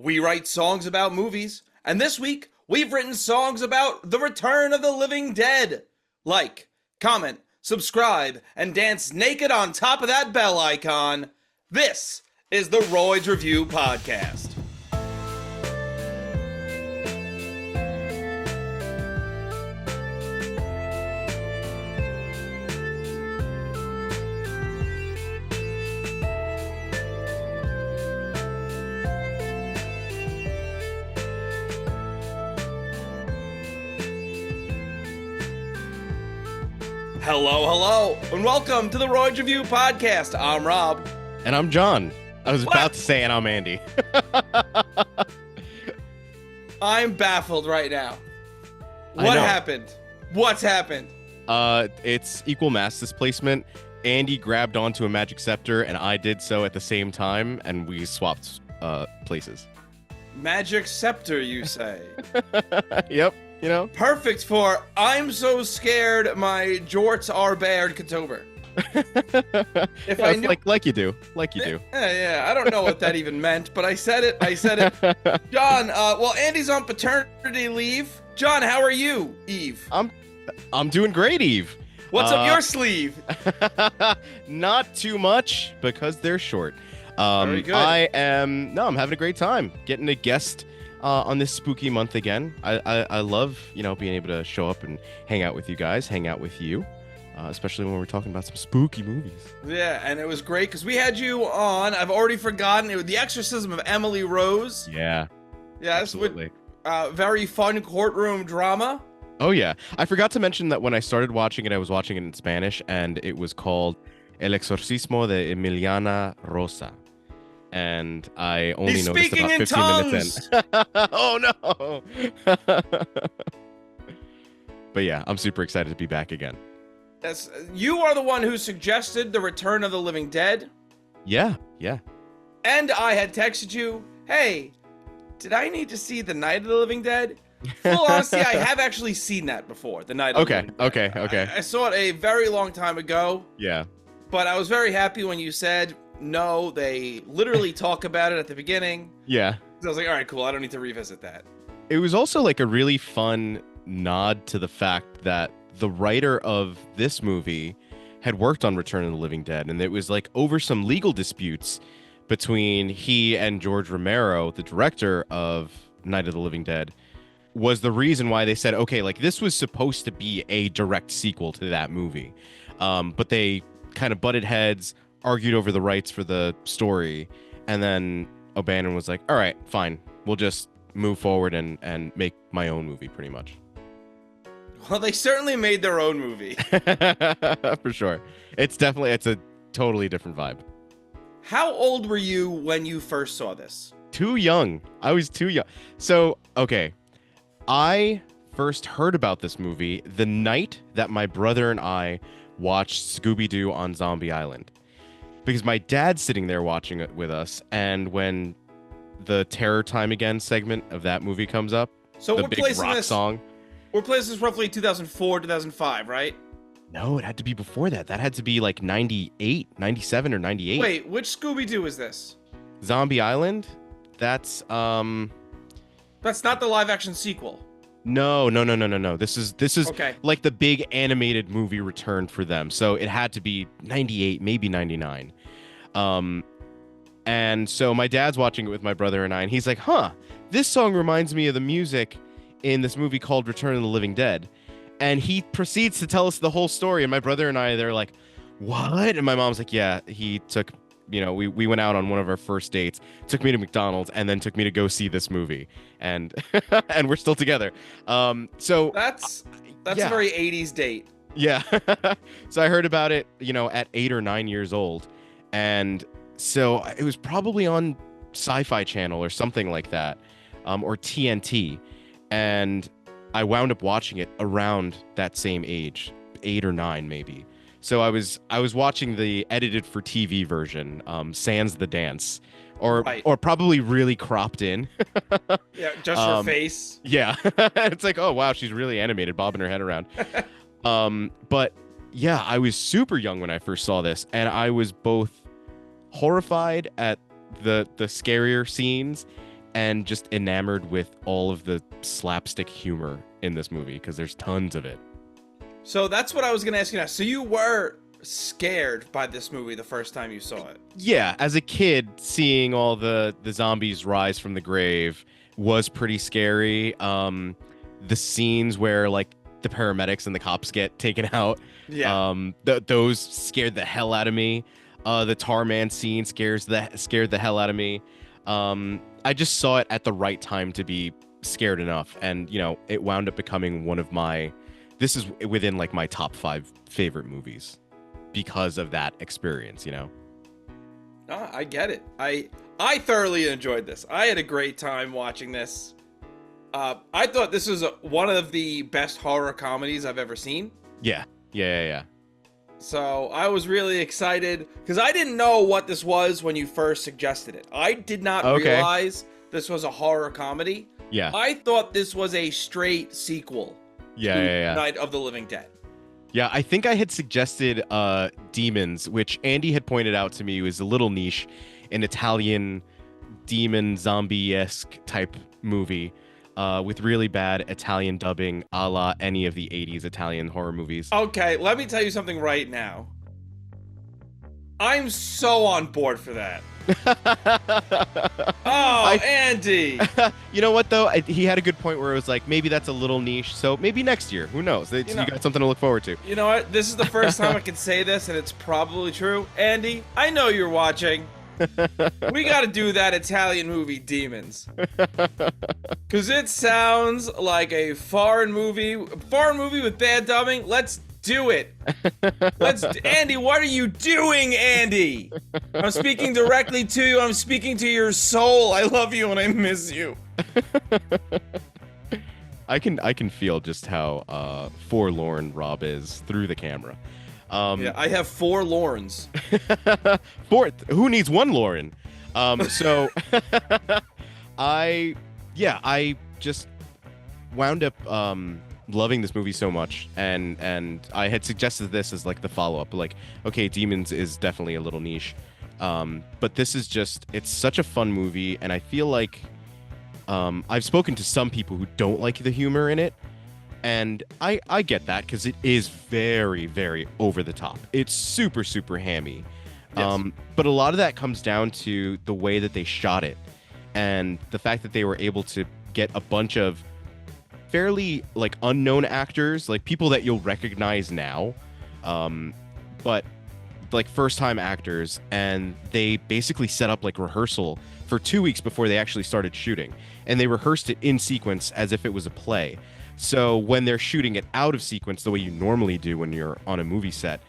We write songs about movies, and this week we've written songs about the return of the living dead. Like, comment, subscribe, and dance naked on top of that bell icon. This is the Royds Review Podcast. Hello, and welcome to the Royds Review Podcast. I'm Rob. And I'm John. I was about to say, and I'm Andy. I'm baffled right now. What happened? What's happened? It's equal mass displacement. Andy grabbed onto a magic scepter, and I did so at the same time, and we swapped places. Magic scepter, you say? Yep. You know, perfect for I'm so scared my jorts are bared-ctober. If I knew, like you do. Yeah, I don't know what that even meant, but I said it. John, well, Andy's on paternity leave. John, how are you, Eve? I'm doing great, Eve. What's up your sleeve? Not too much because they're short. Very good. I'm having a great time getting a guest on this spooky month again. I love, being able to show up and hang out with you guys, hang out with you, especially when we're talking about some spooky movies. Yeah, and it was great because we had you on. I've already forgotten. It was The Exorcism of Emily Rose. Yeah. Yeah, absolutely. Very fun courtroom drama. Oh, yeah. I forgot to mention that when I started watching it, I was watching it in Spanish, and it was called El Exorcismo de Emiliana Rosa. And I only noticed about 15 minutes in. Oh, no! But yeah, I'm super excited to be back again. Yes, you are the one who suggested the Return of the Living Dead. Yeah. And I had texted you, hey, did I need to see The Night of the Living Dead? Full honesty, I have actually seen that before, The Night of the Living Dead. Okay. I saw it a very long time ago. Yeah. But I was very happy when you said, no, they literally talk about it at the beginning. Yeah. So I was like, all right, cool. I don't need to revisit that. It was also like a really fun nod to the fact that the writer of this movie had worked on Return of the Living Dead, and it was like over some legal disputes between he and George Romero, the director of Night of the Living Dead, was the reason why they said, okay, like this was supposed to be a direct sequel to that movie. But they kind of butted heads, argued over the rights for the story, and then O'Bannon was like, all right, fine, we'll just move forward and make my own movie, pretty much. Well, they certainly made their own movie. For sure. It's a totally different vibe. How old were you when you first saw this? Too young. I was too young. So, okay, I first heard about this movie the night that my brother and I watched Scooby-Doo on Zombie Island. Because my dad's sitting there watching it with us, and when the Terror Time Again segment of that movie comes up, so the big rock song. We're placing this roughly 2004, 2005, right? No, it had to be before that. That had to be like 98, 97 or 98. Wait, which Scooby-Doo is this? Zombie Island? That's not the live-action sequel. No. This is okay. Like the big animated movie return for them. So it had to be 98, maybe 99. And so my dad's watching it with my brother and I, and he's like, this song reminds me of the music in this movie called Return of the Living Dead. And he proceeds to tell us the whole story. And my brother and I, they're like, what? And my mom's like, yeah, he took, we went out on one of our first dates, took me to McDonald's, and then took me to go see this movie. And and we're still together. So that's a very 80s date. Yeah. So I heard about it, at 8 or 9 years old. And so it was probably on Sci-Fi Channel or something like that, or TNT. And I wound up watching it around that same age, 8 or 9 maybe. So I was watching the edited for TV version, sans the dance, or probably really cropped in. Yeah, just her face. Yeah, it's like, oh wow, she's really animated, bobbing her head around. But yeah, I was super young when I first saw this, and I was both horrified at the scarier scenes and just enamored with all of the slapstick humor in this movie because there's tons of it. So that's what I was gonna ask you now. So you were scared by this movie the first time you saw it? Yeah, as a kid, seeing all the zombies rise from the grave was pretty scary. The scenes where like the paramedics and the cops get taken out, Yeah. those scared the hell out of me. The Tar Man scene scared the hell out of me. I just saw it at the right time to be scared enough, and it wound up becoming one of my. This is within like my top 5 favorite movies because of that experience. I get it. I thoroughly enjoyed this. I had a great time watching this. I thought this was one of the best horror comedies I've ever seen. Yeah. So I was really excited because I didn't know what this was when you first suggested it. I did not realize this was a horror comedy. Yeah. I thought this was a straight sequel to Night of the Living Dead. Yeah, I think I had suggested Demons, which Andy had pointed out to me was a little niche, an Italian demon zombie-esque type movie with really bad Italian dubbing a la any of the 80s Italian horror movies. Okay, let me tell you something right now. I'm so on board for that. Andy! You know what, though? He had a good point where it was like, maybe that's a little niche, so maybe next year. Who knows? You got something to look forward to. You know what? This is the first time I can say this, and it's probably true. Andy, I know you're watching. We got to do that Italian movie, Demons. Because it sounds like a foreign movie with bad dubbing. Let's do it. Andy, what are you doing, Andy? I'm speaking directly to you. I'm speaking to your soul. I love you and I miss you. I can feel just how forlorn Robb is through the camera. Yeah, I have 4 Laurens. Who needs 1 Lauren? So I just wound up loving this movie so much, and I had suggested this as like the follow-up. Like, okay, Demons is definitely a little niche, but this is it's such a fun movie, and I feel like I've spoken to some people who don't like the humor in it. And I get that because it is very, very over the top. It's super, super hammy. Yes. But a lot of that comes down to the way that they shot it and the fact that they were able to get a bunch of fairly like unknown actors, like people that you'll recognize now, but like first time actors. And they basically set up like rehearsal for 2 weeks before they actually started shooting. And they rehearsed it in sequence as if it was a play. So when they're shooting it out of sequence the way you normally do when you're on a movie set,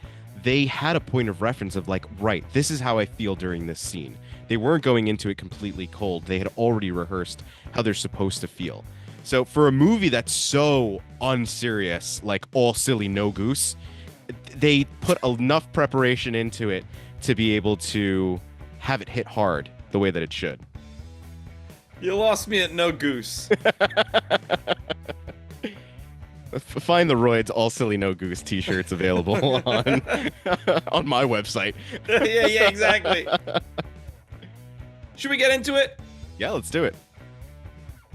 they had a point of reference of like, right, this is how I feel during this scene. They weren't going into it completely cold. They had already rehearsed how they're supposed to feel. So for a movie that's so unserious, like all silly, no goose, they put enough preparation into it to be able to have it hit hard the way that it should. You lost me at no goose. Find the Royds All Silly No Goose t-shirts available on my website. yeah, exactly. Should we get into it? Yeah, let's do it.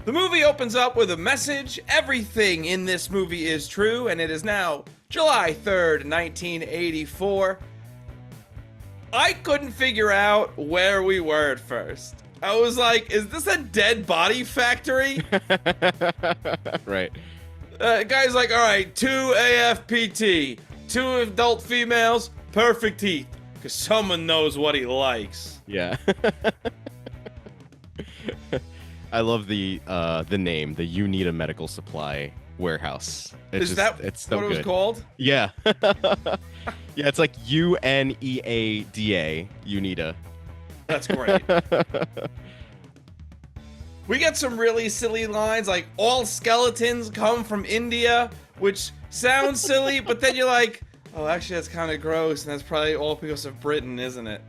The movie opens up with a message. Everything in this movie is true, and it is now July 3rd, 1984. I couldn't figure out where we were at first. I was like, is this a dead body factory? Right. Guy's like, all right, 2 AFPT, 2 adult females, perfect teeth, because someone knows what he likes. Yeah. I love the name, the You Need a Medical Supply Warehouse. It's so what good. It was called? Yeah. Yeah, it's like UNEADA, UNITA. That's great. We get some really silly lines, like, all skeletons come from India, which sounds silly, but then you're like, oh, actually, that's kind of gross, and that's probably all because of Britain, isn't it?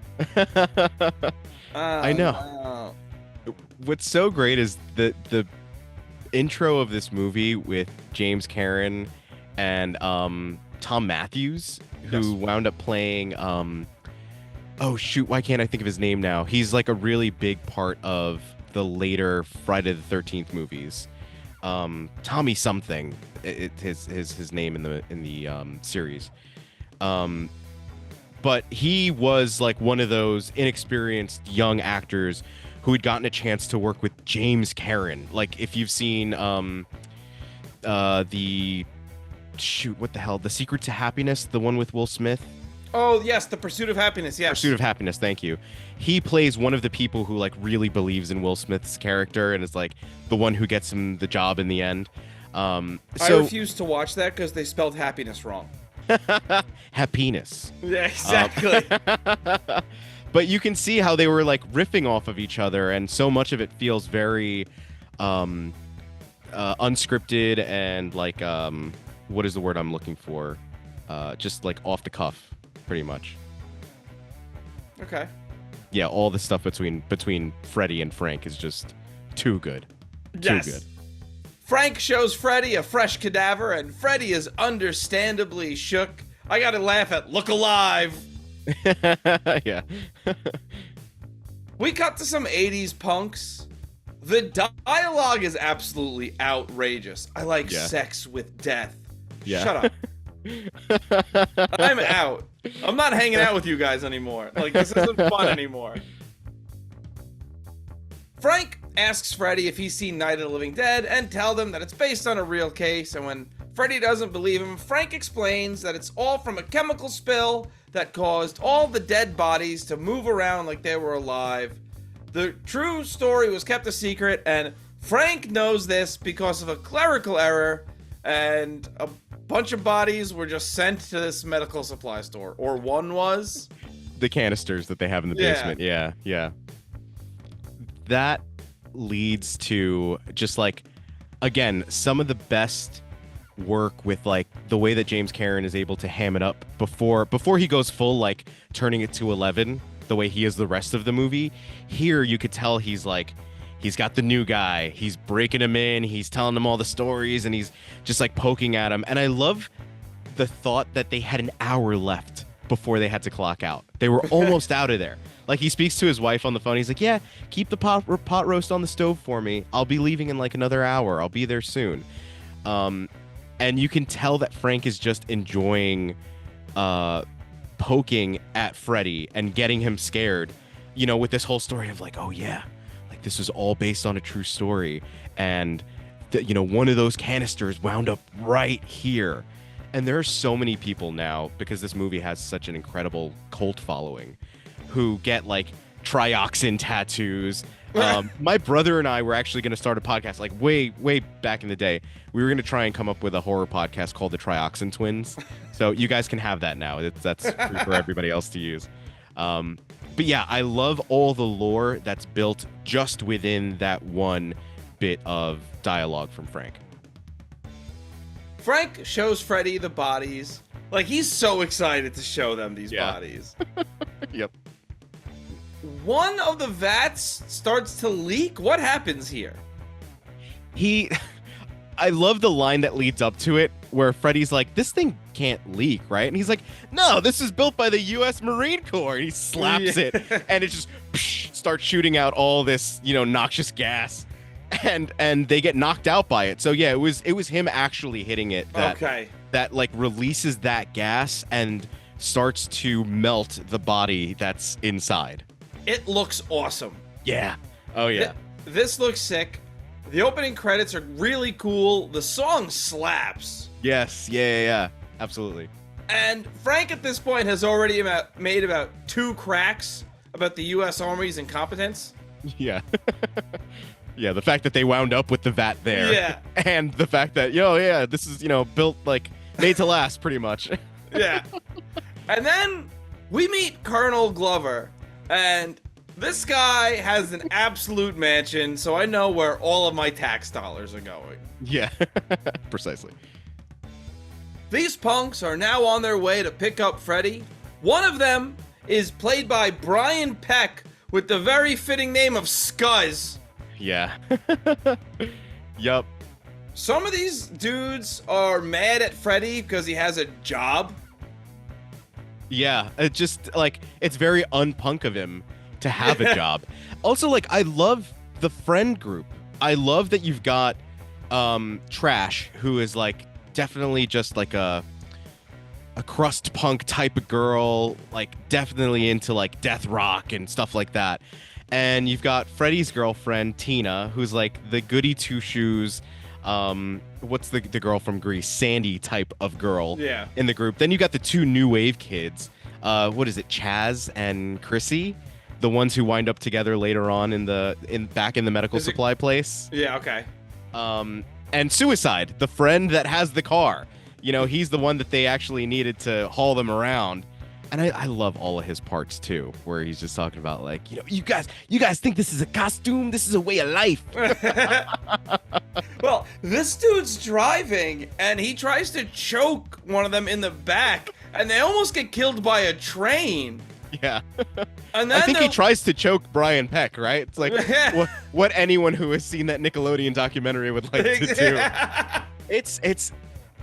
I know. What's so great is the intro of this movie with James Caan and Tom Matthews, who wound up playing... oh, shoot, why can't I think of his name now? He's like a really big part of the later Friday the 13th movies. Tommy something, his name in the series. But he was like one of those inexperienced young actors who had gotten a chance to work with James Cameron. Like if you've seen The Secret to Happiness, the one with Will Smith. Oh yes, The Pursuit of Happiness. Yes, Pursuit of Happiness. Thank you. He plays one of the people who like really believes in Will Smith's character and is like the one who gets him the job in the end. I refuse to watch that because they spelled happiness wrong. Happiness. Yeah, exactly. But you can see how they were like riffing off of each other, and so much of it feels very unscripted and like what is the word I'm looking for? Just like off the cuff, pretty much. Okay. Yeah, all the stuff between Freddy and Frank is just too good. Yes. Too good. Frank shows Freddy a fresh cadaver, and Freddy is understandably shook. I gotta laugh at "Look Alive." Yeah. We cut to some 80s punks. The dialogue is absolutely outrageous. I like sex with death. Yeah. Shut up. I'm out. I'm not hanging out with you guys anymore. Like, this isn't fun anymore. Frank asks Freddy if he's seen Night of the Living Dead and tell them that it's based on a real case, and when Freddy doesn't believe him, Frank explains that it's all from a chemical spill that caused all the dead bodies to move around like they were alive. The true story was kept a secret, and Frank knows this because of a clerical error, and a bunch of bodies were just sent to this medical supply store. Or one was. The canisters that they have in the basement. Yeah. That leads to just like, again, some of the best work with like the way that James Cameron is able to ham it up before he goes full like turning it to 11 the way he is the rest of the movie. Here you could tell he's got the new guy, he's breaking him in, he's telling him all the stories, and he's just like poking at him. And I love the thought that they had an hour left before they had to clock out. They were almost out of there. Like he speaks to his wife on the phone. He's like, yeah, keep the pot roast on the stove for me. I'll be leaving in like another hour. I'll be there soon. And you can tell that Frank is just enjoying poking at Freddy and getting him scared, you know, with this whole story of like, oh yeah, like this is all based on a true story. And, you know, one of those canisters wound up right here. And there are so many people now, because this movie has such an incredible cult following, who get like trioxin tattoos. My brother and I were actually going to start a podcast like way back in the day. We were going to try and come up with a horror podcast called the Trioxin Twins. So you guys can have that now. That's free for everybody else to use. But yeah, I love all the lore that's built just within that one bit of dialogue from Frank. Frank shows Freddy the bodies. Like, he's so excited to show them these bodies. Yep. One of the vats starts to leak. What happens here? I love the line that leads up to it, where Freddy's like, this thing can't leak, right? And he's like, no, this is built by the U.S. Marine Corps. And he slaps it, and it just starts shooting out all this, you know, noxious gas. And they get knocked out by it. So yeah, it was him actually hitting it that like releases that gas and starts to melt the body that's inside. It looks awesome. Yeah. Oh yeah. This looks sick. The opening credits are really cool. The song slaps. Yes. Yeah. Absolutely. And Frank at this point has already made about 2 cracks about the U.S. Army's incompetence. Yeah. Yeah, the fact that they wound up with the vat there. Yeah. And the fact that, this is, built like made to last pretty much. Yeah. And then we meet Colonel Glover, and this guy has an absolute mansion, so I know where all of my tax dollars are going. Yeah, precisely. These punks are now on their way to pick up Freddy. One of them is played by Brian Peck with the very fitting name of Scuzz. Yeah. Yup. Some of these dudes are mad at Freddy because he has a job. Yeah, it just like it's very unpunk of him to have a job. Also, like I love the friend group. I love that you've got Trash, who is like definitely just like a crust punk type of girl, like definitely into like death rock and stuff like that. And you've got Freddie's girlfriend, Tina, who's like the goody two shoes, what's the girl from Grease, Sandy type of girl in the group. Then you got the two new wave kids. What is it, Chaz and Chrissy? The ones who wind up together later on back in the medical supply place. Yeah, okay. And Suicide, the friend that has the car. You know, he's the one that they actually needed to haul them around. And I love all of his parts too, where he's just talking about like, you know, you guys think this is a costume? This is a way of life. Well, this dude's driving and he tries to choke one of them in the back and they almost get killed by a train. Yeah. And then I think he tries to choke Brian Peck, right? It's like what anyone who has seen that Nickelodeon documentary would like to do. It's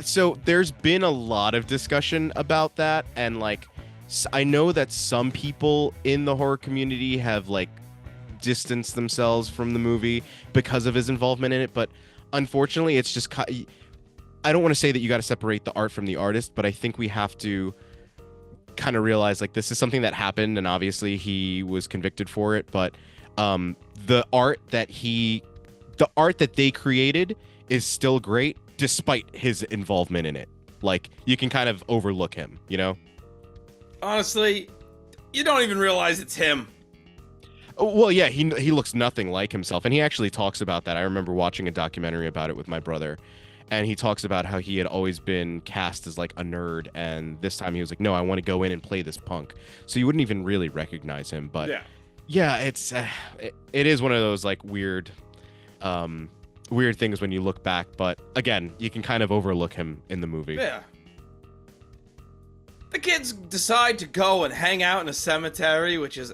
so there's been a lot of discussion about that, and like I know that some people in the horror community have like distanced themselves from the movie because of his involvement in it, but unfortunately it's just I don't want to say that you got to separate the art from the artist, but I think we have to kind of realize like this is something that happened and obviously he was convicted for it, but the art that they created is still great despite his involvement in it. Like you can kind of overlook him, you know? Honestly, you don't even realize it's him. Well, yeah, he looks nothing like himself, and he actually talks about that. I remember watching a documentary about it with my brother, and he talks about how he had always been cast as like a nerd, and this time he was like, no, I want to go in and play this punk. So you wouldn't even really recognize him, but yeah, it's it is one of those like weird things when you look back, but again, you can kind of overlook him in the movie. Yeah. The kids decide to go and hang out in a cemetery, which is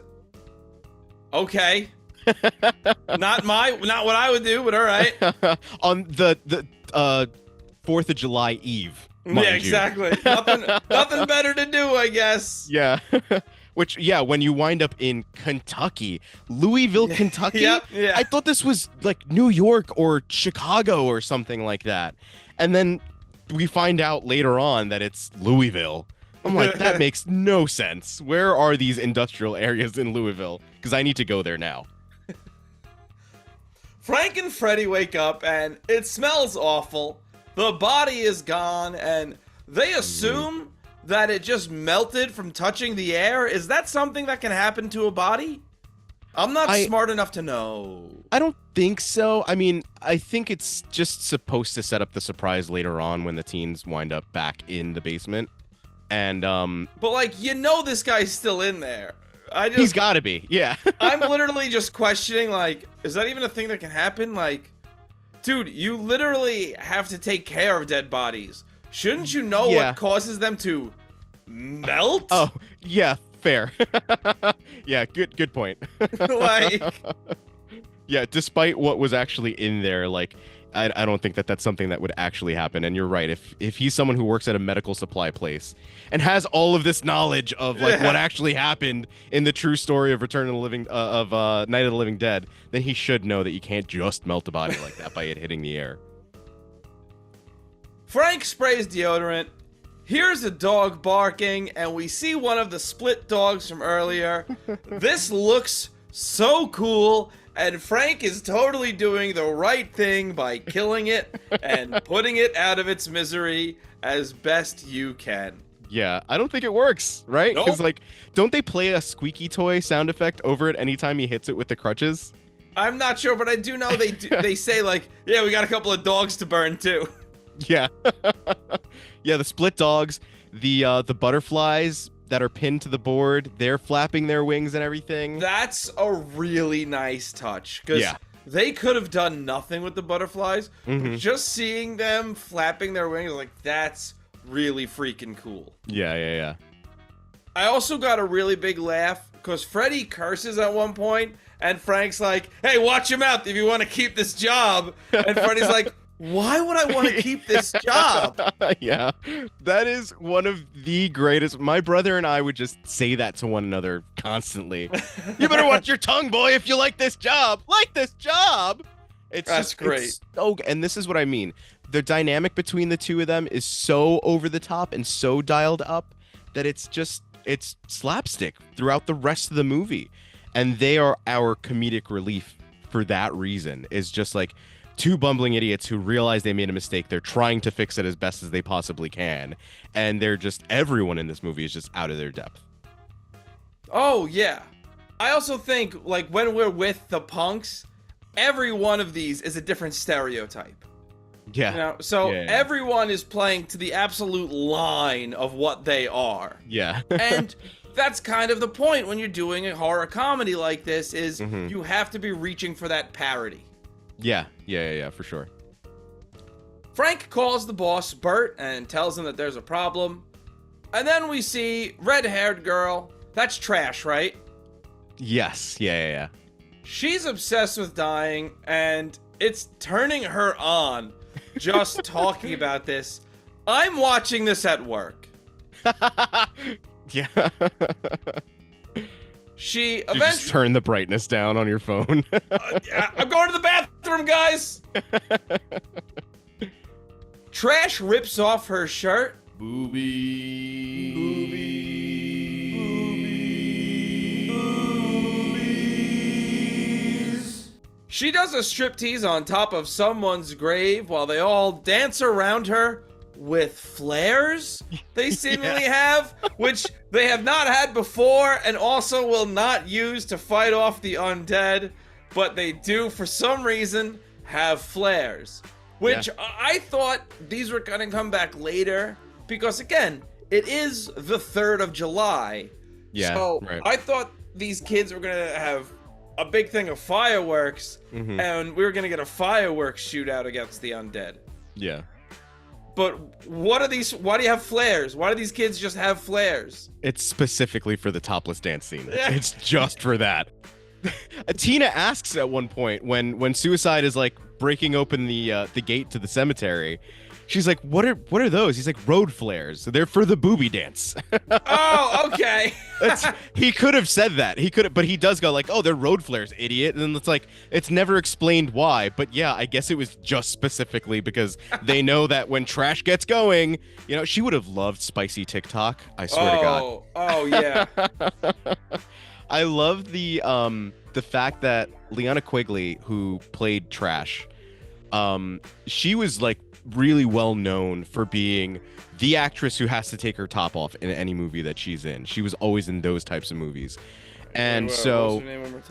okay. Not what I would do, but all right. On the 4th of July Eve. Yeah, exactly. Nothing better to do, I guess. Yeah. Which, yeah, when you wind up in Kentucky, Louisville, Kentucky, yeah. I thought this was like New York or Chicago or something like that. And then we find out later on that it's Louisville. I'm like, that makes no sense. Where are these industrial areas in Louisville? Because I need to go there now. Frank and Freddy wake up and it smells awful. The body is gone and they assume that it just melted from touching the air. Is that something that can happen to a body? I'm not smart enough to know. I don't think so. I mean, I think it's just supposed to set up the surprise later on when the teens wind up back in the basement. And but like, you know, this guy's still in there. He's got to be. Yeah. I'm literally just questioning, like, is that even a thing that can happen? Like, dude, you literally have to take care of dead bodies. Shouldn't you know what causes them to melt? Oh, yeah, fair. Yeah, good point. Like, yeah, despite what was actually in there, like, I don't think that that's something that would actually happen. And you're right. If he's someone who works at a medical supply place and has all of this knowledge of like what actually happened in the true story of Return of the Living Night of the Living Dead, then he should know that you can't just melt a body like that by it hitting the air. Frank sprays deodorant. Here's a dog barking, and we see one of the split dogs from earlier. This looks so cool. And Frank is totally doing the right thing by killing it and putting it out of its misery as best you can. Yeah, I don't think it works, right? Because, like, don't they play a squeaky toy sound effect over it anytime he hits it with the crutches? I'm not sure, but I do know they say, like, yeah, we got a couple of dogs to burn, too. Yeah. Yeah, the split dogs, the butterflies that are pinned to the board, they're flapping their wings and everything. That's a really nice touch, because they could have done nothing with the butterflies. But just seeing them flapping their wings, like, that's really freaking cool. Yeah. I also got a really big laugh, because Freddy curses at one point, and Frank's like, hey, watch your mouth if you want to keep this job. And Freddy's like, Why would I want to keep this job? Yeah, that is one of the greatest. My brother and I would just say that to one another constantly. You better watch your tongue, boy, if you like this job. Like this job. That's great. It's so, and this is what I mean. The dynamic between the two of them is so over the top and so dialed up that it's slapstick throughout the rest of the movie. And they are our comedic relief for that reason. Is just like two bumbling idiots who realize they made a mistake. They're trying to fix it as best as they possibly can. And everyone in this movie is just out of their depth. Oh, yeah. I also think, like, when we're with the punks, every one of these is a different stereotype. Yeah. You know? So Yeah. everyone is playing to the absolute line of what they are. Yeah. And that's kind of the point when you're doing a horror comedy like this is you have to be reaching for that parody. Yeah, for sure. Frank calls the boss, Bert, and tells him that there's a problem. And then we see red-haired girl. That's Trash, right? Yes. Yeah. She's obsessed with dying, and it's turning her on just talking about this. I'm watching this at work. Yeah. She You eventually... just turn the brightness down on your phone. Yeah, I'm going to the bathroom, guys! Trash rips off her shirt. Boobies. She does a striptease on top of someone's grave while they all dance around her with flares they seemingly have, which they have not had before and also will not use to fight off the undead, but they do, for some reason, have flares. Which I thought these were going to come back later, because again, it is the 3rd of July. Yeah, so right. I thought these kids were going to have a big thing of fireworks, and we were going to get a fireworks shootout against the undead. Yeah. But what are these? Why do you have flares? Why do these kids just have flares? It's specifically for the topless dance scene. It's just for that. Tina asks at one point when Suicide is like breaking open the gate to the cemetery. She's like, "What are those?" He's like, "Road flares. They're for the booby dance." Oh, okay. He could have said that. But he does go like, "Oh, they're road flares, idiot." And then it's like, it's never explained why. But yeah, I guess it was just specifically because they know that when Trash gets going, she would have loved spicy TikTok. I swear to God. Oh yeah. I love the fact that Liana Quigley, who played Trash, she was like really well known for being the actress who has to take her top off in any movie that she's in. She was always in those types of movies. And what's so her name one more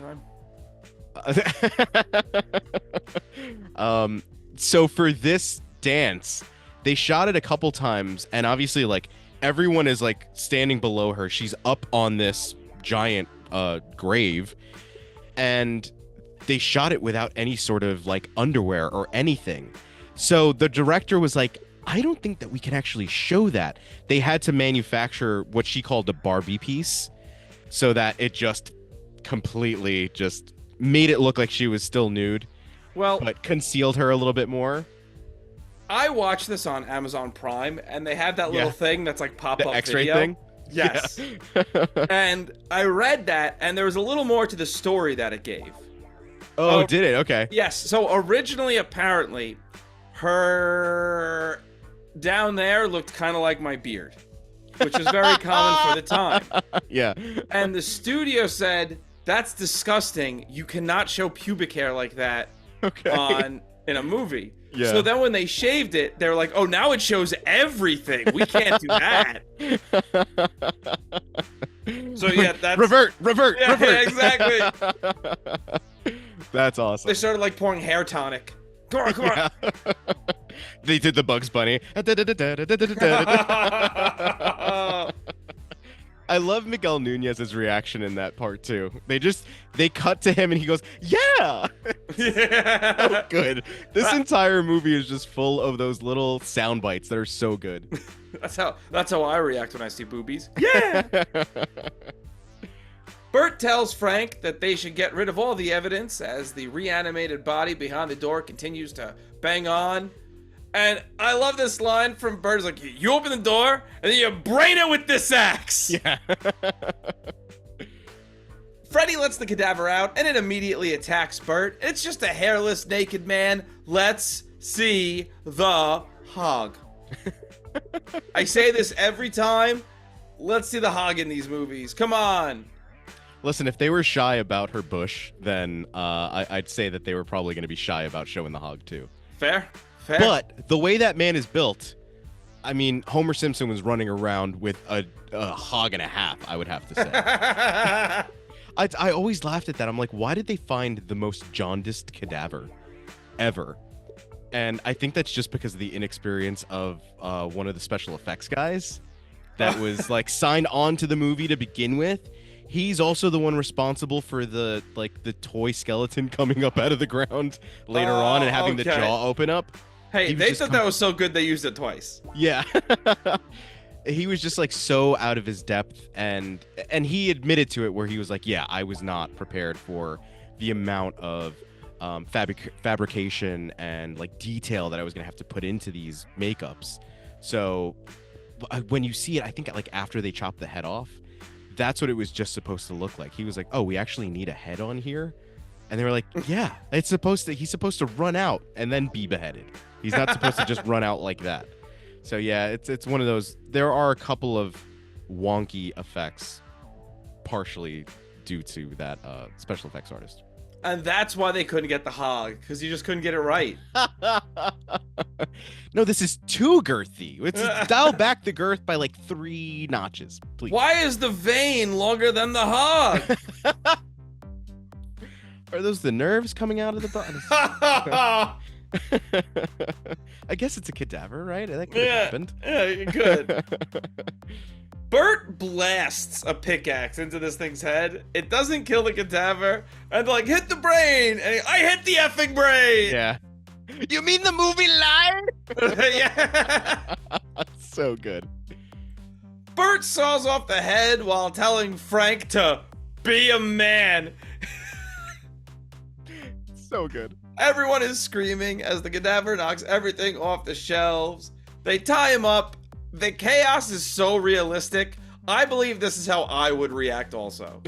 time? So for this dance, they shot it a couple times, and obviously like everyone is like standing below her. She's up on this giant grave, and they shot it without any sort of like underwear or anything. So the director was like, I don't think that we can actually show that. They had to manufacture what she called a Barbie piece so that it just completely just made it look like she was still nude, but concealed her a little bit more. I watched this on Amazon Prime, and they had that little thing that's like pop-up X-ray video. thing? Yes. Yeah. And I read that, and there was a little more to the story that it gave. Oh, did it? Okay. Yes. So originally, apparently, her down there looked kind of like my beard, which is very common for the time. Yeah. And the studio said, that's disgusting. You cannot show pubic hair like that in a movie. Yeah. So then when they shaved it, they were like, oh, now it shows everything. We can't do that. So yeah, that's... Revert. Yeah, exactly. That's awesome. They started like pouring hair tonic. Come on. Yeah. They did the Bugs Bunny. I love Miguel Nunez's reaction in that part too. They cut to him and he goes, "Yeah." So good. This entire movie is just full of those little sound bites that are so good. That's how I react when I see boobies. Yeah. Bert tells Frank that they should get rid of all the evidence as the reanimated body behind the door continues to bang on. And I love this line from Bert. It's like, you open the door and then you brain it with this axe. Yeah. Freddy lets the cadaver out and it immediately attacks Bert. It's just a hairless naked man. Let's see the hog. I say this every time. Let's see the hog in these movies. Come on. Listen, if they were shy about her bush, then I'd say that they were probably going to be shy about showing the hog too. Fair. But the way that man is built, I mean, Homer Simpson was running around with a hog and a half, I would have to say. I always laughed at that. I'm like, why did they find the most jaundiced cadaver ever? And I think that's just because of the inexperience of one of the special effects guys that was like signed on to the movie to begin with. He's also the one responsible for the toy skeleton coming up out of the ground later on and having the jaw open up. Hey, they thought that was so good they used it twice. Yeah. He was just like so out of his depth, and he admitted to it where he was like, yeah, I was not prepared for the amount of fabrication and like detail that I was gonna have to put into these makeups. So when you see it, I think like after they chopped the head off, that's what it was just supposed to look like. He was like, oh, we actually need a head on here. And they were like, yeah, he's supposed to run out and then be beheaded. He's not supposed to just run out like that. So yeah, it's one of those. There are a couple of wonky effects, partially due to that special effects artist. And that's why they couldn't get the hog, because you just couldn't get it right. No, this is too girthy. Let's dial back the girth by like 3 notches, please. Why is the vein longer than the hog? Are those the nerves coming out of the body? I guess it's a cadaver, right? That could have happened. Yeah, good. Bert blasts a pickaxe into this thing's head. It doesn't kill the cadaver. And like, hit the brain. And I hit the effing brain. Yeah. You mean the movie Lion? Yeah. So good. Bert saws off the head while telling Frank to be a man. So good. Everyone is screaming as the cadaver knocks everything off the shelves. They tie him up. The chaos is so realistic. I believe this is how I would react also.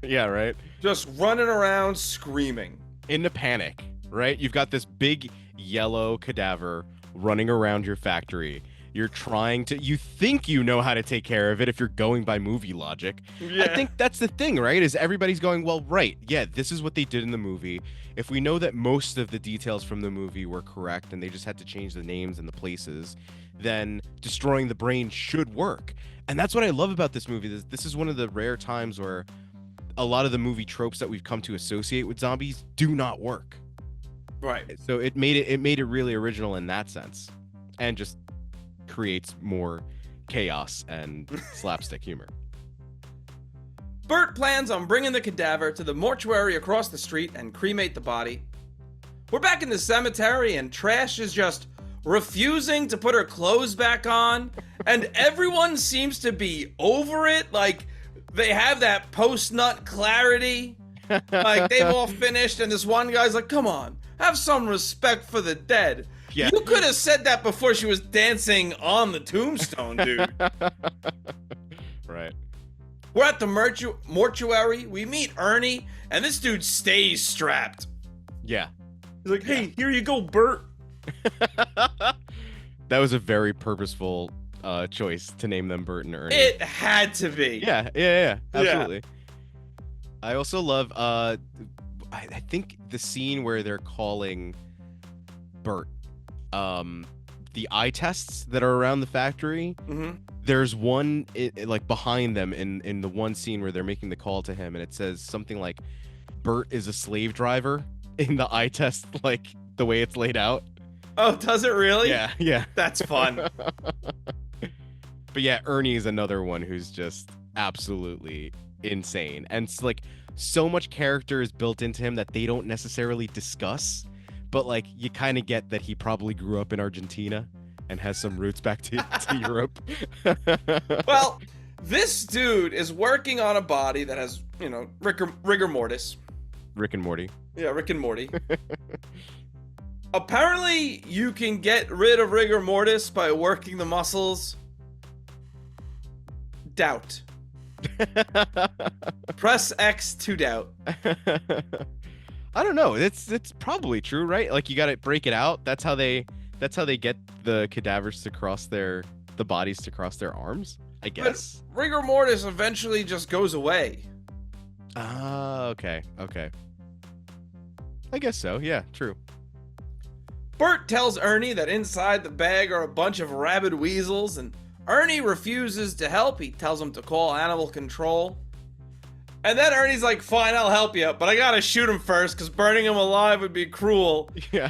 Yeah, right? Just running around screaming. In a panic, right? You've got this big yellow cadaver running around your factory. You're trying to, you think you know how to take care of it if you're going by movie logic. Yeah. I think that's the thing, right? Is everybody's going, well, right, yeah, this is what they did in the movie. If we know that most of the details from the movie were correct and they just had to change the names and the places, then destroying the brain should work. And that's what I love about this movie. This is one of the rare times where a lot of the movie tropes that we've come to associate with zombies do not work. Right. So it made it really original in that sense, and just creates more chaos and slapstick humor. Bert plans on bringing the cadaver to the mortuary across the street and cremate the body. We're back in the cemetery and Trash is just refusing to put her clothes back on, and everyone seems to be over it. Like, they have that post-nut clarity. Like, they've all finished, and this one guy's like, come on, have some respect for the dead. Yeah. You could have said that before she was dancing on the tombstone, dude. Right. We're at the mortuary. We meet Ernie, and this dude stays strapped. Yeah. He's like, hey, here you go, Bert. That was a very purposeful choice to name them Bert and Ernie. It had to be. Yeah, absolutely. Yeah. I also love, I think the scene where they're calling Bert, the eye tests that are around the factory. Mm-hmm. There's one like behind them in the one scene where they're making the call to him, and it says something like, Bert is a slave driver in the eye test, like the way it's laid out. Oh, does it really? Yeah. That's fun. But yeah, Ernie is another one who's just absolutely insane. And it's like so much character is built into him that they don't necessarily discuss. But like you kind of get that he probably grew up in Argentina and has some roots back to Europe. Well, This dude is working on a body that has, rigor mortis. Rick and Morty. Yeah, Rick and Morty. Apparently, you can get rid of rigor mortis by working the muscles. Doubt. Press X to doubt. I don't know. It's probably true, right? Like you got to break it out. That's how they get the cadavers to cross the bodies to cross their arms, I guess. But rigor mortis eventually just goes away. Ah, okay. I guess so. Yeah, true. Bert tells Ernie that inside the bag are a bunch of rabid weasels, and Ernie refuses to help. He tells him to call animal control. And then Ernie's like, fine, I'll help you, but I gotta shoot him first, because burning him alive would be cruel. Yeah.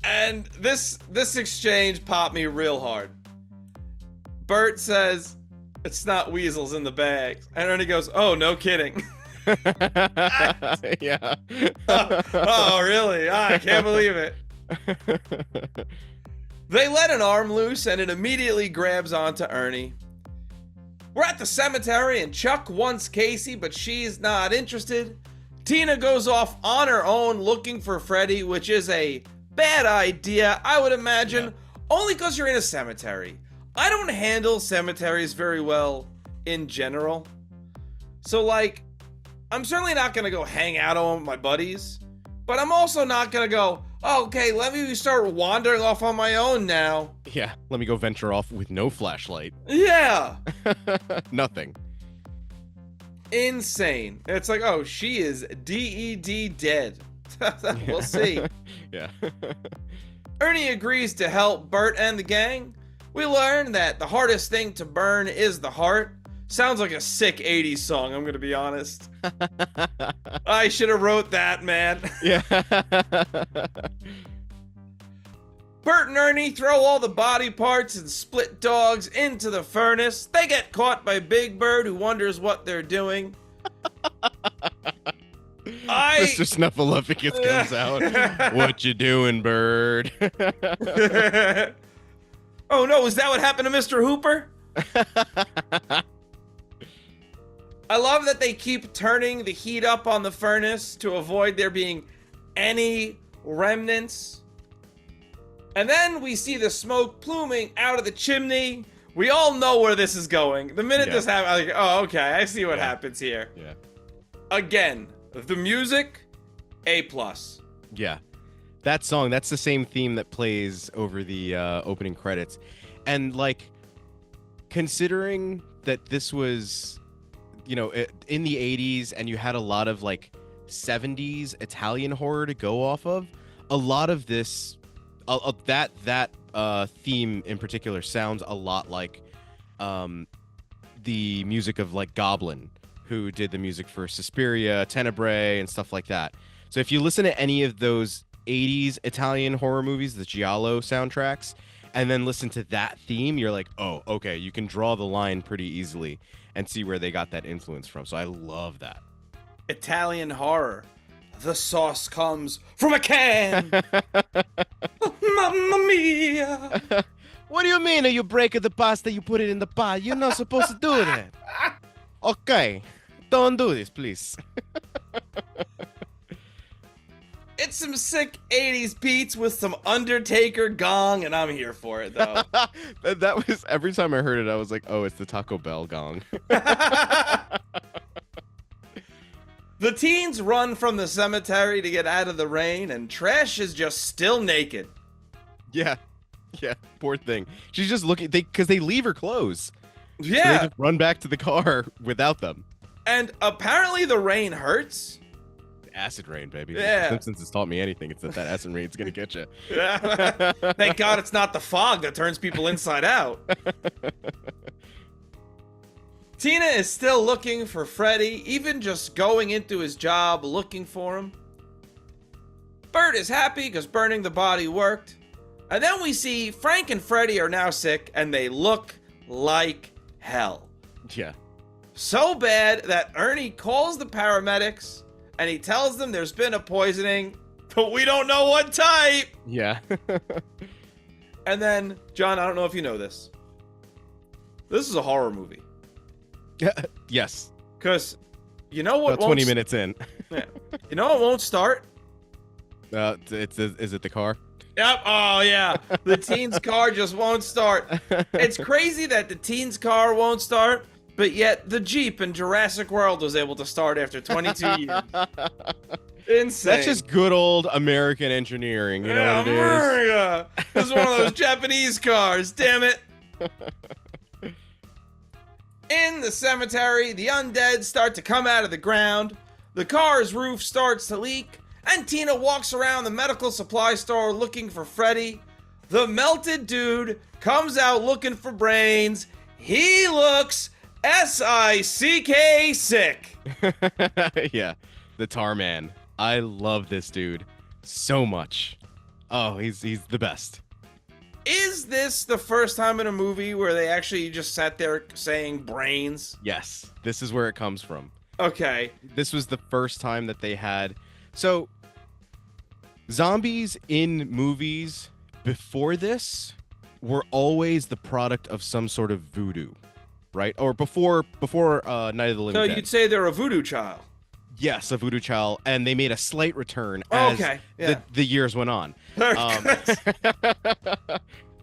And this exchange popped me real hard. Bert says, it's not weasels in the bag. And Ernie goes, oh, no kidding. Yeah. Oh, really? I can't believe it. They let an arm loose and it immediately grabs onto Ernie. We're at the cemetery and Chuck wants Casey, but she's not interested. Tina goes off on her own looking for Freddy, which is a bad idea, I would imagine, only because you're in a cemetery. I don't handle cemeteries very well in general. So, like, I'm certainly not going to go hang out on with my buddies, but I'm also not going to go, oh, okay, let me start wandering off on my own now. Yeah, let me go venture off with no flashlight. Yeah. Nothing. Insane. It's like, oh, she is DED dead. We'll see. Yeah. Ernie agrees to help Bert and the gang. We learn that the hardest thing to burn is the heart. Sounds like a sick 80s song, I'm gonna be honest. I should have wrote that, man. Yeah. Bert and Ernie throw all the body parts and split dogs into the furnace. They get caught by Big Bird, who wonders what they're doing. Mr. Snuffleupagus comes out. What you doing, Bird? Oh no, is that what happened to Mr. Hooper? I love that they keep turning the heat up on the furnace to avoid there being any remnants. And then we see the smoke pluming out of the chimney. We all know where this is going. The minute this happens, I'm like, oh, okay, I see what happens here. Yeah. Again, the music, A+. Yeah. That song, that's the same theme that plays over the opening credits. And, like, considering that this was, in the 80s and you had a lot of, like, 70s Italian horror to go off of, a lot of this, that theme in particular sounds a lot like the music of, like, Goblin, who did the music for Suspiria, Tenebrae, and stuff like that. So if you listen to any of those 80s Italian horror movies, the Giallo soundtracks, and then listen to that theme, you're like, oh, okay, you can draw the line pretty easily and see where they got that influence from. So I love that. Italian horror. The sauce comes from a can. Mamma mia. What do you mean you break the pasta, you put it in the pot? You're not supposed to do that. Okay, don't do this, please. It's some sick 80s beats with some Undertaker gong, and I'm here for it, though. That was, every time I heard it, I was like, oh, it's the Taco Bell gong. The teens run from the cemetery to get out of the rain, and Trash is just still naked. Yeah, poor thing. She's just looking, because they leave her clothes. Yeah. So they just run back to the car without them. And apparently the rain hurts. Acid rain, baby. Yeah. Simpsons has taught me anything. It's that acid rain's gonna get you. Thank God it's not the fog that turns people inside out. Tina is still looking for Freddy, even just going into his job looking for him. Bert is happy because burning the body worked. And then we see Frank and Freddy are now sick and they look like hell. Yeah. So bad that Ernie calls the paramedics and he tells them there's been a poisoning, but we don't know what type. Yeah. And then, John, I don't know if you know this. This is a horror movie. Yes. Because you know what? About 20 minutes in. Yeah. You know what won't start? Is it the car? Yep. Oh, yeah. The teen's car just won't start. It's crazy that the teen's car won't start, but yet the Jeep in Jurassic World was able to start after 22 years. Insane. That's just good old American engineering. You know what it is? America. This is one of those Japanese cars. Damn it. In the cemetery, the undead start to come out of the ground. The car's roof starts to leak, and Tina walks around the medical supply store looking for Freddy. The melted dude comes out looking for brains. He looks S-I-C-K sick. Yeah, the Tar Man. I love this dude so much. Oh, he's the best. Is this the first time in a movie where they actually just sat there saying brains? Yes, this is where it comes from. Okay. This was the first time that they had... So, zombies in movies before this were always the product of some sort of voodoo, right? Or before Night of the Living Dead. So you'd say they're a voodoo child. Yes, a voodoo child, and they made a slight return as the years went on.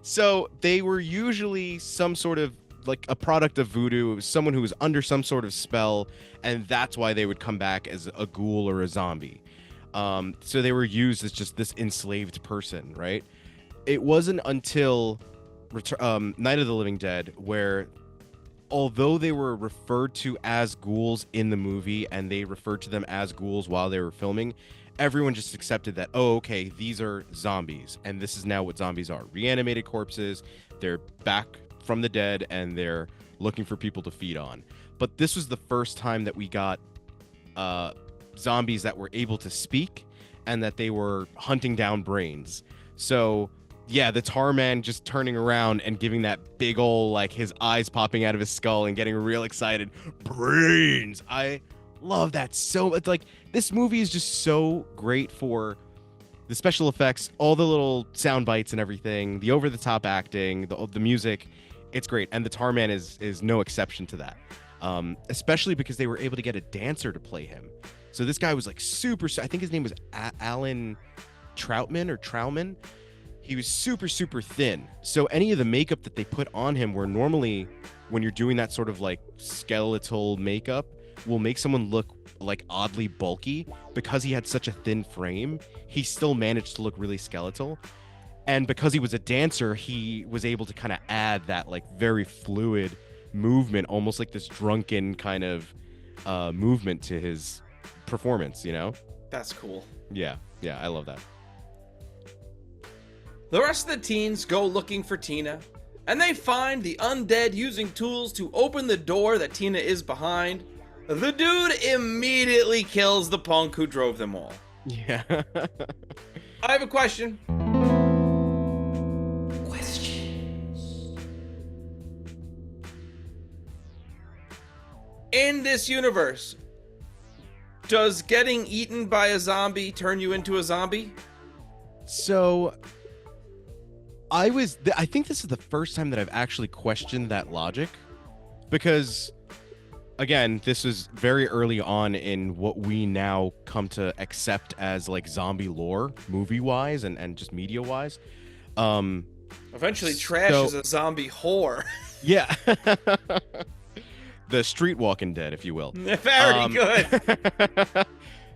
So they were usually some sort of like a product of voodoo. It was someone who was under some sort of spell, and that's why they would come back as a ghoul or a zombie. So they were used as just this enslaved person, right? It wasn't until Night of the Living Dead where, although they were referred to as ghouls in the movie and they referred to them as ghouls while they were filming, everyone just accepted that, oh, okay, these are zombies. And this is now what zombies are. Reanimated corpses. They're back from the dead and they're looking for people to feed on. But this was the first time that we got zombies that were able to speak and that they were hunting down brains. So... yeah, the Tar Man just turning around and giving that big ol', like, his eyes popping out of his skull and getting real excited. Brains! I love that so much. Like, this movie is just so great for the special effects, all the little sound bites and everything, the over-the-top acting, the music. It's great. And the Tar Man is no exception to that. Especially because they were able to get a dancer to play him. So this guy was, like, super... I think his name was Alan Troutman. He was super, super thin. So any of the makeup that they put on him were normally, when you're doing that sort of like skeletal makeup, will make someone look like oddly bulky. Because he had such a thin frame, he still managed to look really skeletal. And because he was a dancer, he was able to kind of add that like very fluid movement, almost like this drunken kind of movement to his performance, you know? That's cool. Yeah, I love that. The rest of the teens go looking for Tina, and they find the undead using tools to open the door that Tina is behind. The dude immediately kills the punk who drove them all. Yeah. I have a question. In this universe, does getting eaten by a zombie turn you into a zombie? So... I think this is the first time that I've actually questioned that logic, because again, this is very early on in what we now come to accept as like zombie lore, movie wise and just media wise. Eventually Trash is a zombie whore. Yeah. The street walking dead, if you will. Very good.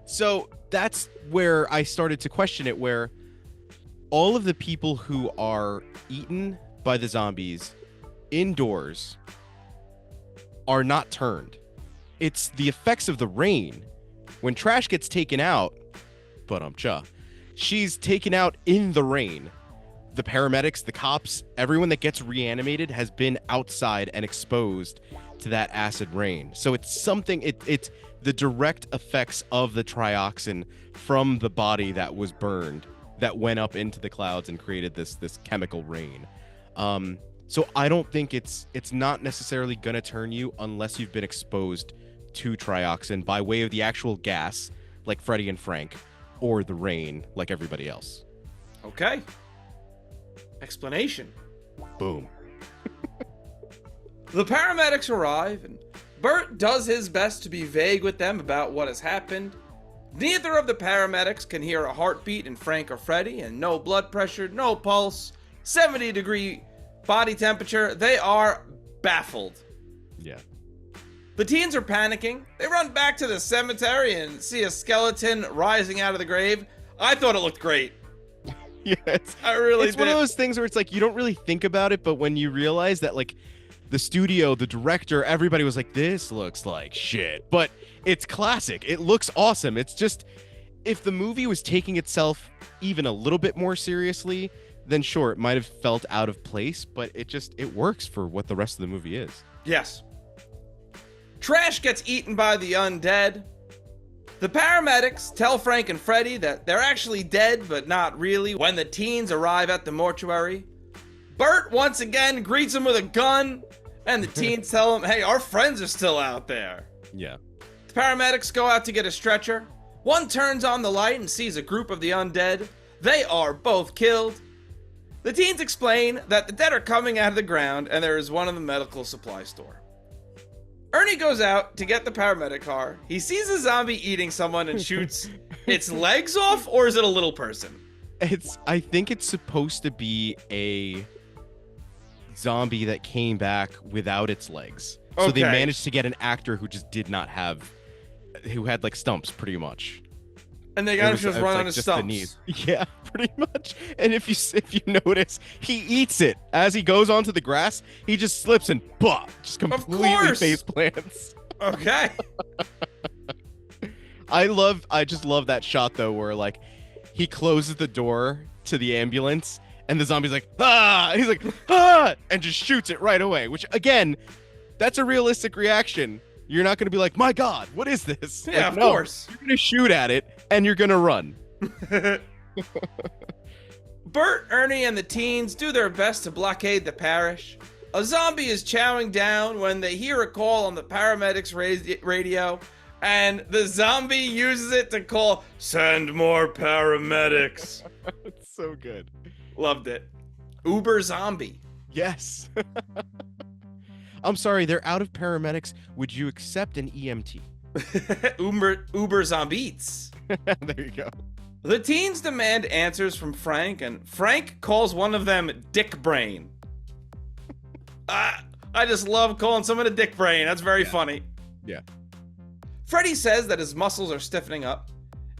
So that's where I started to question it, where all of the people who are eaten by the zombies indoors are not turned. It's the effects of the rain. When Trash gets taken out, she's taken out in the rain. The paramedics, the cops, everyone that gets reanimated has been outside and exposed to that acid rain. So it's something, it's the direct effects of the trioxin from the body that was burned that went up into the clouds and created this chemical rain. So I don't think it's not necessarily gonna turn you unless you've been exposed to trioxin by way of the actual gas, like Freddy and Frank, or the rain, like everybody else. Okay. Explanation. Boom. The paramedics arrive, and Bert does his best to be vague with them about what has happened. Neither of the paramedics can hear a heartbeat in Frank or Freddy, and no blood pressure, no pulse, 70-degree body temperature. They are baffled. Yeah. The teens are panicking. They run back to the cemetery and see a skeleton rising out of the grave. I thought it looked great. Yeah, I really it's did. one of those things where it's like you don't really think about it, but when you realize that, like, the studio, the director, everybody was like, this looks like shit, but it's classic. It looks awesome. It's just, if the movie was taking itself even a little bit more seriously, then sure, it might have felt out of place, but it works for what the rest of the movie is. Yes. Trash gets eaten by the undead. The paramedics tell Frank and Freddy that they're actually dead, but not really, when the teens arrive at the mortuary. Bert once again greets him with a gun, and the teens tell him, hey, our friends are still out there. Yeah. The paramedics go out to get a stretcher. One turns on the light and sees a group of the undead. They are both killed. The teens explain that the dead are coming out of the ground, and there is one in the medical supply store. Ernie goes out to get the paramedic car. He sees a zombie eating someone and shoots its legs off, or is it a little person? I think it's supposed to be a zombie that came back without its legs. So they managed to get an actor who just who had like stumps pretty much. And they got him just run on his just stumps. The knees. Yeah, pretty much. And if you notice, he eats it as he goes onto the grass. He just slips and just completely face plants. Okay. I just love that shot though, where like he closes the door to the ambulance and the zombie's like, ah, and he's like, ah, and just shoots it right away. Which again, that's a realistic reaction. You're not going to be like, my God, what is this? Yeah, like, of course. You're going to shoot at it, and you're going to run. Bert, Ernie, and the teens do their best to blockade the parish. A zombie is chowing down when they hear a call on the paramedics' radio, and the zombie uses it to call, send more paramedics. It's so good. Loved it. Uber zombie. Yes. I'm sorry, they're out of paramedics. Would you accept an EMT? Uber zombies. There you go. The teens demand answers from Frank, and Frank calls one of them Dick Brain. I just love calling someone a Dick Brain. That's very funny. Yeah. Freddy says that his muscles are stiffening up.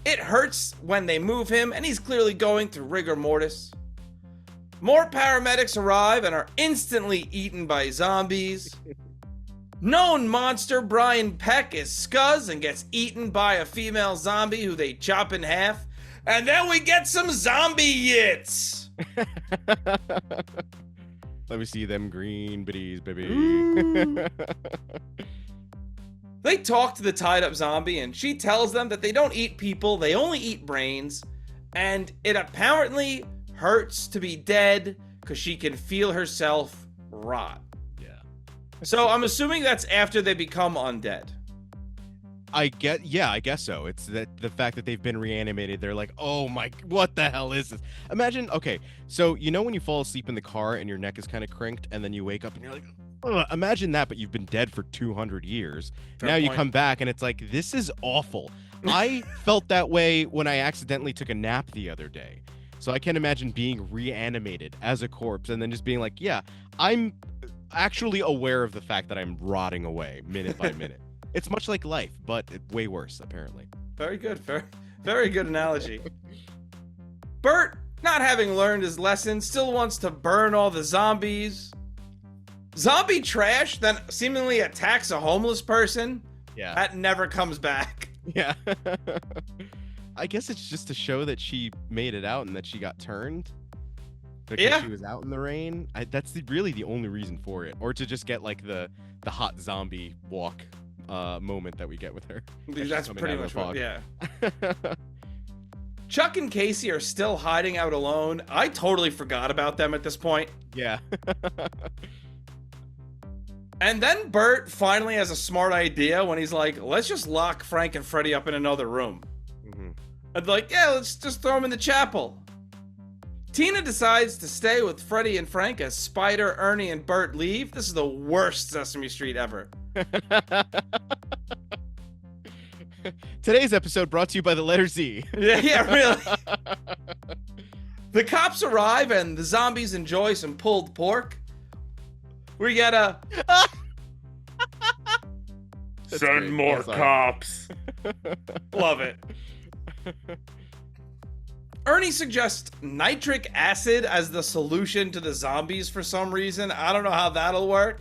It hurts when they move him, and he's clearly going through rigor mortis. More paramedics arrive and are instantly eaten by zombies. Known monster Brian Peck is scuzz and gets eaten by a female zombie who they chop in half. And then we get some zombie yits. Let me see them green bitties, baby. They talk to the tied up zombie, and she tells them that they don't eat people, they only eat brains. And it apparently hurts to be dead because she can feel herself rot. Yeah. So I'm assuming that's after they become undead. I guess so. It's that the fact that they've been reanimated, they're like, oh my, what the hell is this? Imagine, okay, so you know when you fall asleep in the car and your neck is kind of crinked and then you wake up and you're like, ugh, imagine that, but you've been dead for 200 years. Fair now point. you come back and it's like, this is awful. I felt that way when I accidentally took a nap the other day. So I can't imagine being reanimated as a corpse and then just being like, yeah, I'm actually aware of the fact that I'm rotting away minute by minute. It's much like life, but way worse, apparently. Very good. Very good analogy. Bert, not having learned his lesson, still wants to burn all the zombies. Zombie trash then seemingly attacks a homeless person. Yeah. That never comes back. Yeah. I guess it's just to show that she made it out and that she got turned. Because she was out in the rain. That's really the only reason for it. Or to just get like the hot zombie walk moment that we get with her. That's pretty much what, yeah. Chuck and Casey are still hiding out alone. I totally forgot about them at this point. Yeah. And then Bert finally has a smart idea when he's like, let's just lock Frank and Freddy up in another room. Mm-hmm. And like, yeah, let's just throw them in the chapel. Tina decides to stay with Freddy and Frank as Spider, Ernie, and Bert leave. This is the worst Sesame Street ever. Today's episode brought to you by the letter Z. Yeah, really. The cops arrive and the zombies enjoy some pulled pork. We get a... Send more cops. Love it. Ernie suggests nitric acid as the solution to the zombies for some reason. I don't know how that'll work.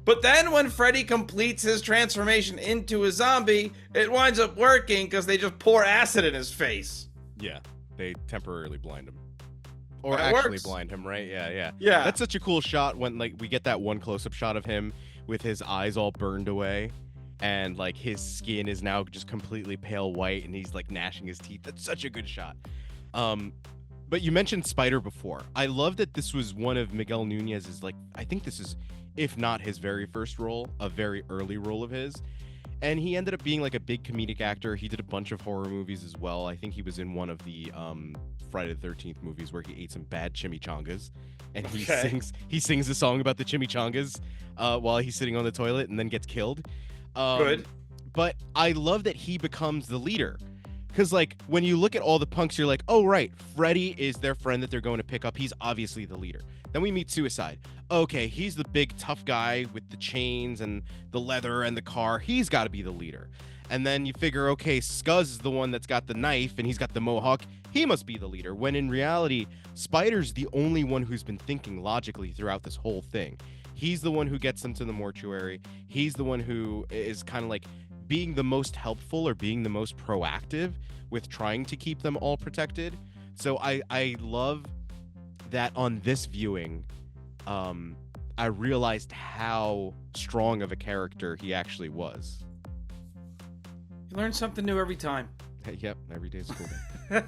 But then when Freddy completes his transformation into a zombie, it winds up working because they just pour acid in his face. Yeah, they temporarily blind him. Or That actually works. blind him, right? Yeah. Yeah. That's such a cool shot when like we get that one close-up shot of him with his eyes all burned away and like his skin is now just completely pale white and he's like gnashing his teeth. That's such a good shot. But you mentioned Spider before. I love that this was one of Miguel Nunez's, like, I think this is, if not his very first role, a very early role of his. And he ended up being like a big comedic actor. He did a bunch of horror movies as well. I think he was in one of the Friday the 13th movies where he ate some bad chimichangas. And he sings a song about the chimichangas while he's sitting on the toilet and then gets killed. Good. But I love that he becomes the leader. Because, like, when you look at all the punks, you're like, oh, right, Freddy is their friend that they're going to pick up. He's obviously the leader. Then we meet Suicide. Okay, he's the big, tough guy with the chains and the leather and the car. He's got to be the leader. And then you figure, okay, Scuzz is the one that's got the knife and he's got the mohawk. He must be the leader. When in reality, Spider's the only one who's been thinking logically throughout this whole thing. He's the one who gets them to the mortuary. He's the one who is kind of like being the most helpful or being the most proactive with trying to keep them all protected. So I love that on this viewing, I realized how strong of a character he actually was. You learn something new every time. Yep, every day's a school day.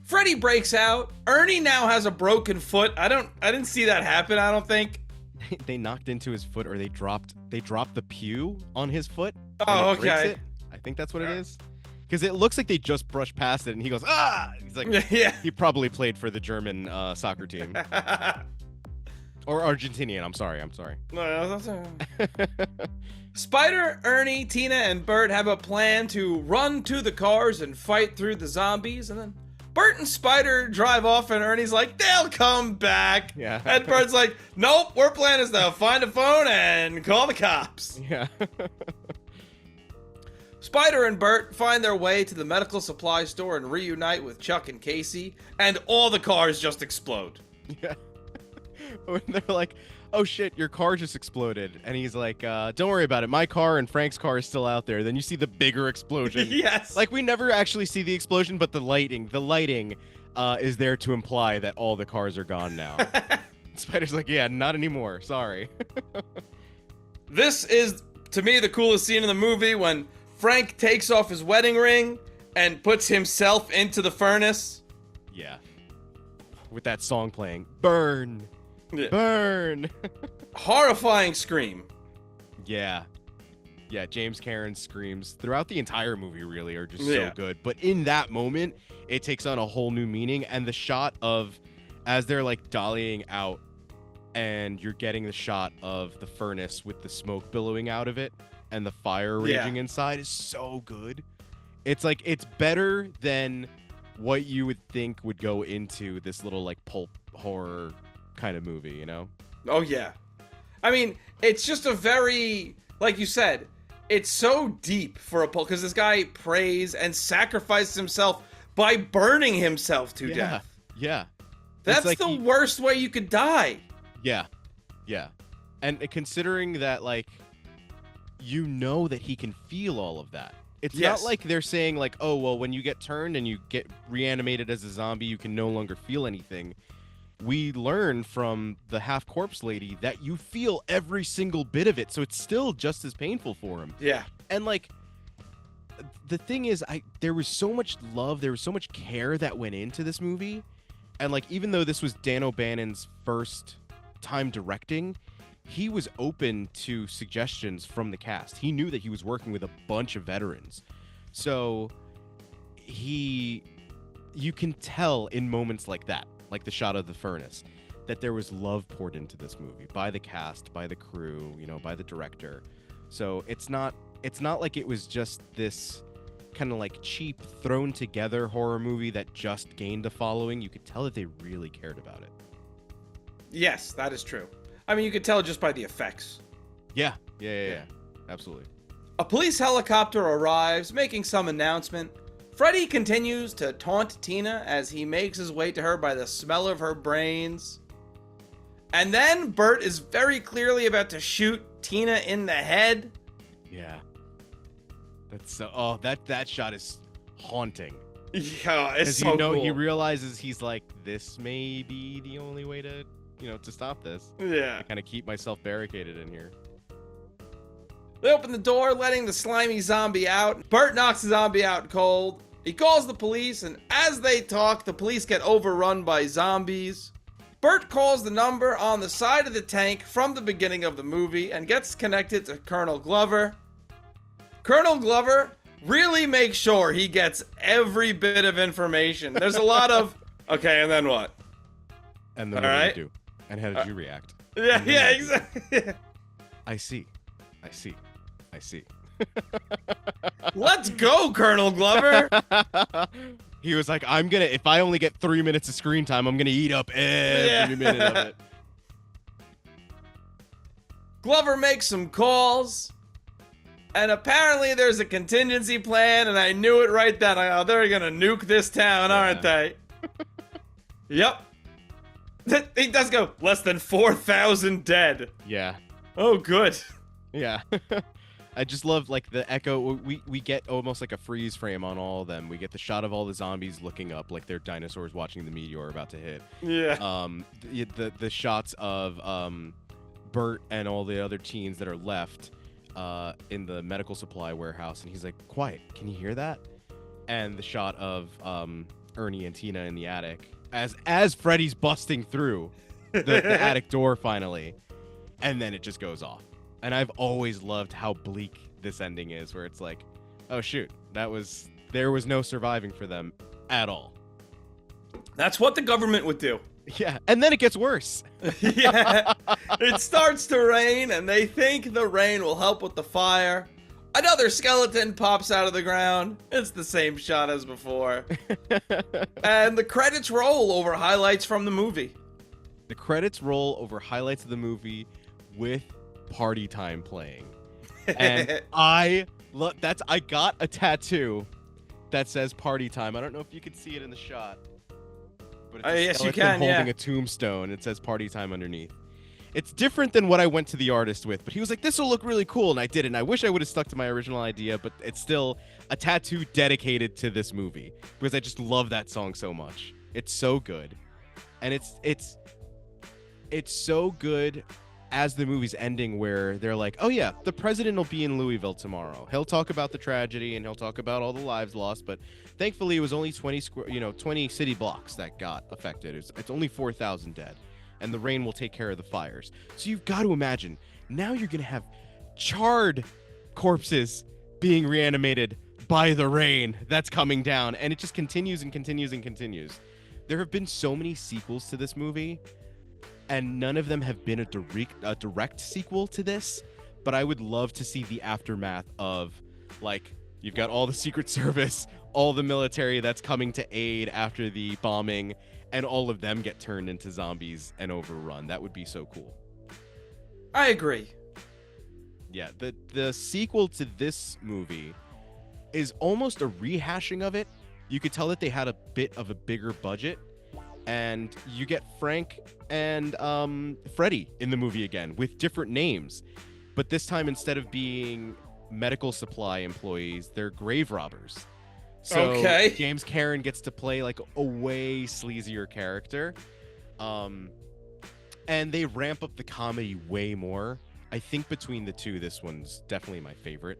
Freddy breaks out. Ernie now has a broken foot. I didn't see that happen, I don't think. They knocked into his foot, or they dropped the pew on his foot. Oh, and it breaks okay. it. I think that's what it is. Because it looks like they just brushed past it, and he goes, ah! He's like, Yeah. he probably played for the German soccer team. Or Argentinian, I'm sorry. Spider, Ernie, Tina, and Bert have a plan to run to the cars and fight through the zombies, and then Bert and Spider drive off, and Ernie's like, they'll come back. Yeah. And Bert's like, nope, our plan is to find a phone and call the cops. Yeah. Spider and Bert find their way to the medical supply store and reunite with Chuck and Casey, and all the cars just explode. Yeah. When they're like, oh shit, your car just exploded. And he's like, don't worry about it. My car and Frank's car is still out there. Then you see the bigger explosion. Yes. Like, we never actually see the explosion, but the lighting is there to imply that all the cars are gone now. Spider's like, yeah, not anymore. Sorry. This is, to me, the coolest scene in the movie when Frank takes off his wedding ring and puts himself into the furnace. Yeah. With that song playing. Burn. Yeah. Burn. Horrifying scream. Yeah. Yeah, James Cameron's screams throughout the entire movie really are just Yeah. so good. But in that moment, it takes on a whole new meaning. And the shot of, as they're like dollying out, and you're getting the shot of the furnace with the smoke billowing out of it and the fire raging inside is so good. It's like, it's better than what you would think would go into this little like pulp horror kind of movie, you know? Oh, yeah. I mean, it's just a very, like you said, it's so deep for a pulp, because this guy prays and sacrifices himself by burning himself to death. Yeah. That's It's like the worst way you could die. Yeah. Yeah. And considering that, like, you know that he can feel all of that. It's Yes. not like they're saying, like, oh, well, when you get turned and you get reanimated as a zombie, you can no longer feel anything. We learn from the half-corpse lady that you feel every single bit of it, so it's still just as painful for him. Yeah. And, like, the thing is, there was so much love, there was so much care that went into this movie. And, like, even though this was Dan O'Bannon's first time directing, he was open to suggestions from the cast. He knew that he was working with a bunch of veterans. So he you can tell in moments like that, like the shot of the furnace, that there was love poured into this movie by the cast, by the crew, by the director. So it's not like it was just this kind of like cheap thrown together horror movie that just gained a following. You could tell that they really cared about it. Yes, that is true. I mean, you could tell just by the effects. Yeah. Absolutely. A police helicopter arrives, making some announcement. Freddy continues to taunt Tina as he makes his way to her by the smell of her brains. And then Bert is very clearly about to shoot Tina in the head. Yeah. That's so. That shot is haunting. Yeah, it's so cool. He realizes he's like, this may be the only way to, to stop this. Yeah. I kind of keep myself barricaded in here. They open the door, letting the slimy zombie out. Bert knocks the zombie out cold. He calls the police, and as they talk, the police get overrun by zombies. Bert calls the number on the side of the tank from the beginning of the movie and gets connected to Colonel Glover. Colonel Glover really makes sure he gets every bit of information. There's a lot of, okay, and then what? And then what did you do? And how did you react? Yeah, exactly. I see. Let's go, Colonel Glover. He was like, if I only get 3 minutes of screen time, I'm gonna eat up every minute of it. Glover makes some calls. And apparently there's a contingency plan, and I knew it right then. They're gonna nuke this town, aren't they? Yep. He does go, less than 4,000 dead. Yeah. Oh, good. Yeah. I just love, like, the echo. We get almost like a freeze frame on all of them. We get the shot of all the zombies looking up like they're dinosaurs watching the meteor about to hit. Yeah. The shots of Bert and all the other teens that are left in the medical supply warehouse, and he's like, quiet, can you hear that? And the shot of Ernie and Tina in the attic as Freddy's busting through the attic door finally, and then it just goes off. And I've always loved how bleak this ending is, where it's like, oh shoot, there was no surviving for them at all. That's what the government would do. Yeah, and then it gets worse. Yeah, it starts to rain, and they think the rain will help with the fire. Another skeleton pops out of the ground. It's the same shot as before. And the credits roll over highlights from the movie. The credits roll over highlights of the movie with Party Time playing. And I got a tattoo that says Party Time. I don't know if you can see it in the shot. But it's yes, you can, holding a tombstone. It says Party Time underneath. It's different than what I went to the artist with, but he was like, this will look really cool, and I did it. And I wish I would have stuck to my original idea, but it's still a tattoo dedicated to this movie because I just love that song so much. It's so good. And it's so good as the movie's ending, where they're like, oh yeah, the president will be in Louisville tomorrow. He'll talk about the tragedy and he'll talk about all the lives lost, but thankfully it was only 20 city blocks that got affected. It's only 4,000 dead, and the rain will take care of the fires. So you've got to imagine, now you're going to have charred corpses being reanimated by the rain that's coming down, and it just continues and continues and continues. There have been so many sequels to this movie, and none of them have been a direct sequel to this, but I would love to see the aftermath of, like, you've got all the Secret Service, all the military that's coming to aid after the bombing, and all of them get turned into zombies and overrun. That would be so cool. I agree. Yeah, the sequel to this movie is almost a rehashing of it. You could tell that they had a bit of a bigger budget, and you get Frank and Freddy in the movie again with different names, but this time, instead of being medical supply employees, they're grave robbers. So okay. James Karen gets to play like a way sleazier character, and they ramp up the comedy way more. I think between the two, this one's definitely my favorite.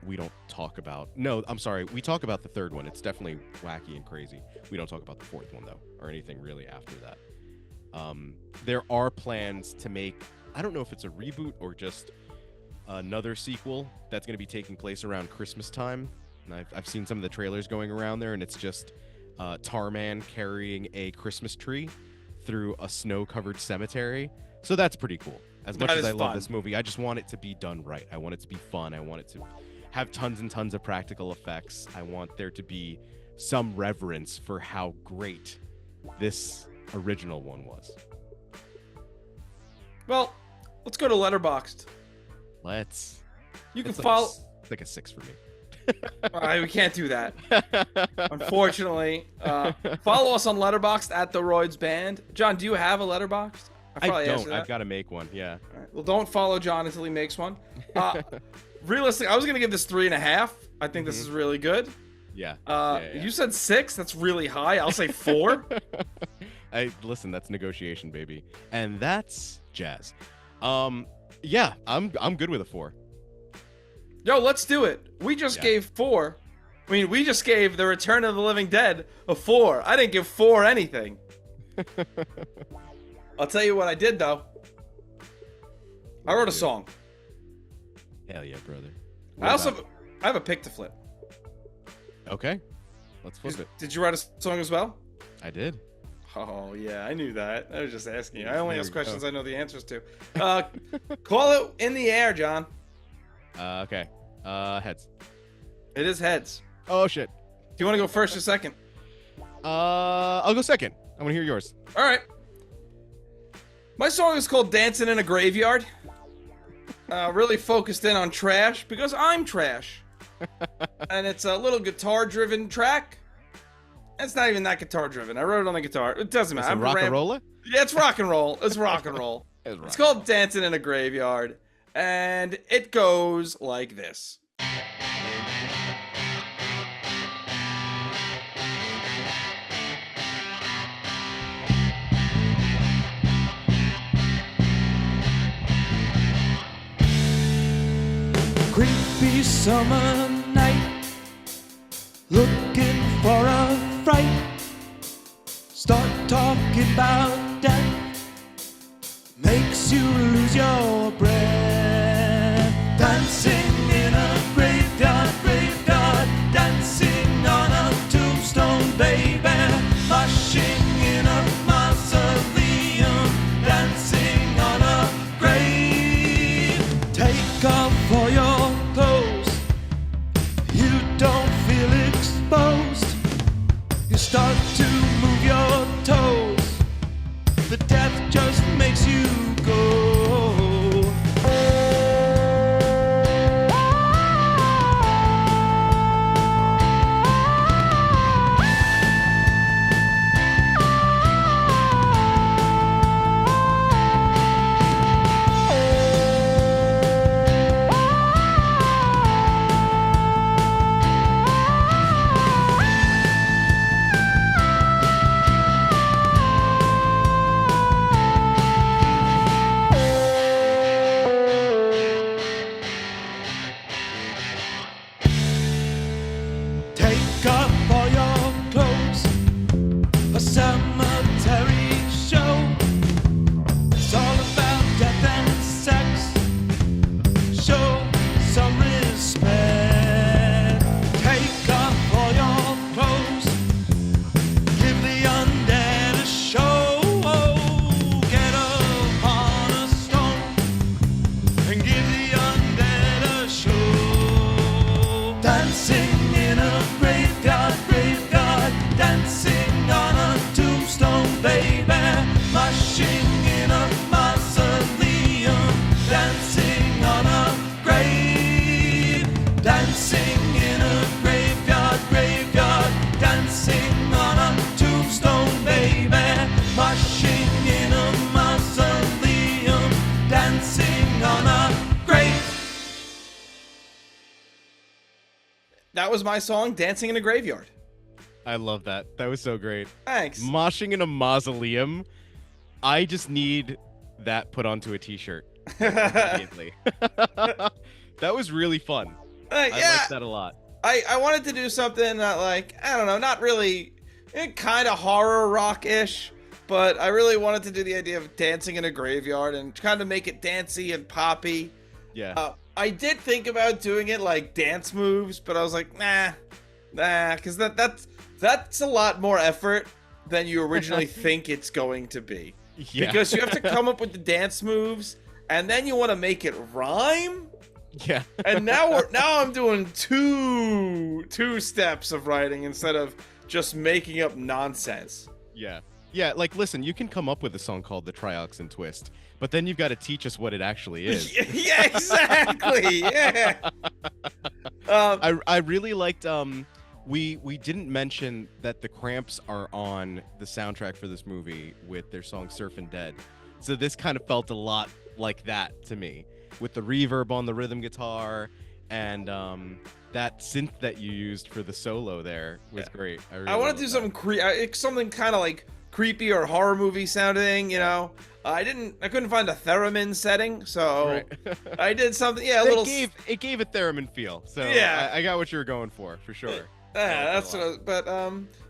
We talk about the third one. It's definitely wacky and crazy. We don't talk about the fourth one, though, or anything really after that. There are plans to make, I don't know if it's a reboot or just another sequel that's going to be taking place around Christmas time. And I've seen some of the trailers going around there, and it's just Tarman carrying a Christmas tree through a snow-covered cemetery. So that's pretty cool. As much as I love this movie, I just want it to be done right. I want it to be fun. I want it to have tons and tons of practical effects. I want there to be some reverence for how great this original one was. Well, let's go to Letterboxd. Let's. You can follow. It's like a 6 for me. We can't do that, unfortunately. Follow us on Letterboxd at TheRoydsBand. John, do you have a Letterboxd? I don't. I've got to make one. Yeah. All right. Well, don't follow John until he makes one. Realistically, I was gonna give this 3.5. I think this is really good. Yeah. You said 6. That's really high. I'll say 4. Listen. That's negotiation, baby, and that's jazz. Yeah, I'm good with a 4. Yo, let's do it. We just gave 4. I mean, we just gave The Return of the Living Dead a 4. I didn't give 4 anything. I'll tell you what I did, though. I wrote a song. Hell yeah, brother. I have a pick to flip. Okay. Let's flip it. Did you write a song as well? I did. Oh, yeah, I knew that. I was just asking you. I only ask questions I know the answers to. Call it in the air, John. Okay. Heads. It is heads. Oh, shit. Do you want to go first or second? I'll go second. I want to hear yours. All right. My song is called Dancing in a Graveyard. Really focused in on trash because I'm trash. And it's a little guitar-driven track. It's not even that guitar-driven. I wrote it on the guitar. It doesn't matter. It's rock and roll? Yeah, it's rock and roll. It's rock and roll. It's called Dancing in a Graveyard. And it goes like this. Creepy summer night, looking for a fright. Start talking about death, makes you lose your breath. Dancing in a graveyard, graveyard, dancing on a tombstone, baby. Moshing in a mausoleum, dancing on a grave. Take off all your clothes, you don't feel exposed. You start to move your toes, the death just makes you go. Take off all your clothes, a cemetery show. It's all about death and sex. Show some respect. Take off all your clothes, give the undead a show. Get up on a stone and give the undead a show. Dancing in a graveyard, graveyard, dancing on a tombstone, baby. Moshing in a mausoleum, dancing on a grave. Dancing in a graveyard, graveyard, dancing on a tombstone, baby. Moshing in a mausoleum, dancing on a grave. That was my song, Dancing in a Graveyard. I love that. That was so great. Thanks. Moshing in a mausoleum. I just need that put onto a t-shirt immediately. That was really fun. I liked that a lot. I wanted to do something that, like, I don't know, not really, kind of horror rock-ish, but I really wanted to do the idea of dancing in a graveyard and kind of make it dancey and poppy. Yeah. I did think about doing it like dance moves, but I was like, nah, because That's a lot more effort than you originally think it's going to be. Yeah. Because you have to come up with the dance moves, and then you want to make it rhyme. Yeah. And now I'm doing two steps of writing instead of just making up nonsense. Yeah. Yeah, like, listen, you can come up with a song called The Trioxin Twist, but then you've got to teach us what it actually is. Yeah, exactly. Yeah. I really liked, we didn't mention that the Cramps are on the soundtrack for this movie with their song Surfin' Dead. So this kind of felt a lot like that to me, with the reverb on the rhythm guitar and that synth that you used for the solo there was great. I want to do something kind of like creepy or horror movie sounding, you know. I couldn't find a theremin setting, so I did something. Yeah, it gave a theremin feel. So yeah, I got what you were going for sure. Yeah, that's what.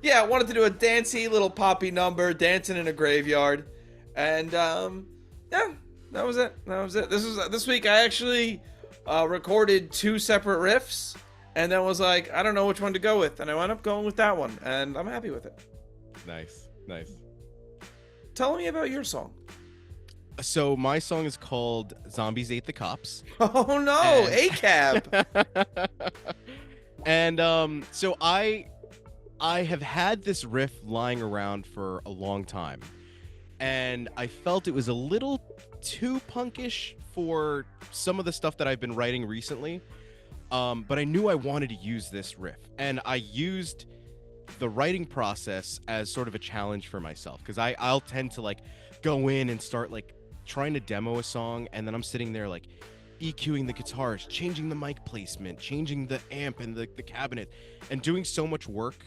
Yeah, I wanted to do a dancey little poppy number, dancing in a graveyard, and yeah, that was it. This week. I actually recorded 2 separate riffs, and then was like, I don't know which one to go with, and I wound up going with that one, and I'm happy with it. Nice. Tell me about your song. So my song is called Zombies Ate the Cops. Oh no, ACAB. And so I have had this riff lying around for a long time, and I felt it was a little too punkish for some of the stuff that I've been writing recently. But I knew I wanted to use this riff, and I used the writing process as sort of a challenge for myself, because I'll tend to like go in and start like trying to demo a song, and then I'm sitting there like EQing the guitars, changing the mic placement, changing the amp and the cabinet, and doing so much work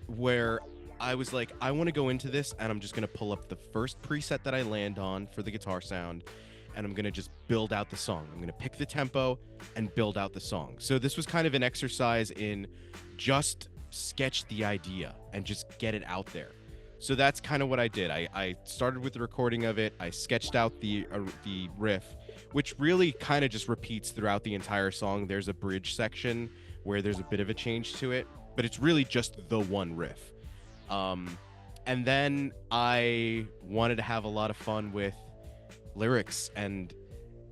where I was like, I want to go into this and I'm just going to pull up the first preset that I land on for the guitar sound, and I'm going to just build out the song. I'm going to pick the tempo and build out the song. So this was kind of an exercise in just sketch the idea and just get it out there. So that's kind of what I did. I started with the recording of it. I sketched out the riff, which really kind of just repeats throughout the entire song. There's a bridge section where there's a bit of a change to it, but it's really just the one riff. And then I wanted to have a lot of fun with lyrics, and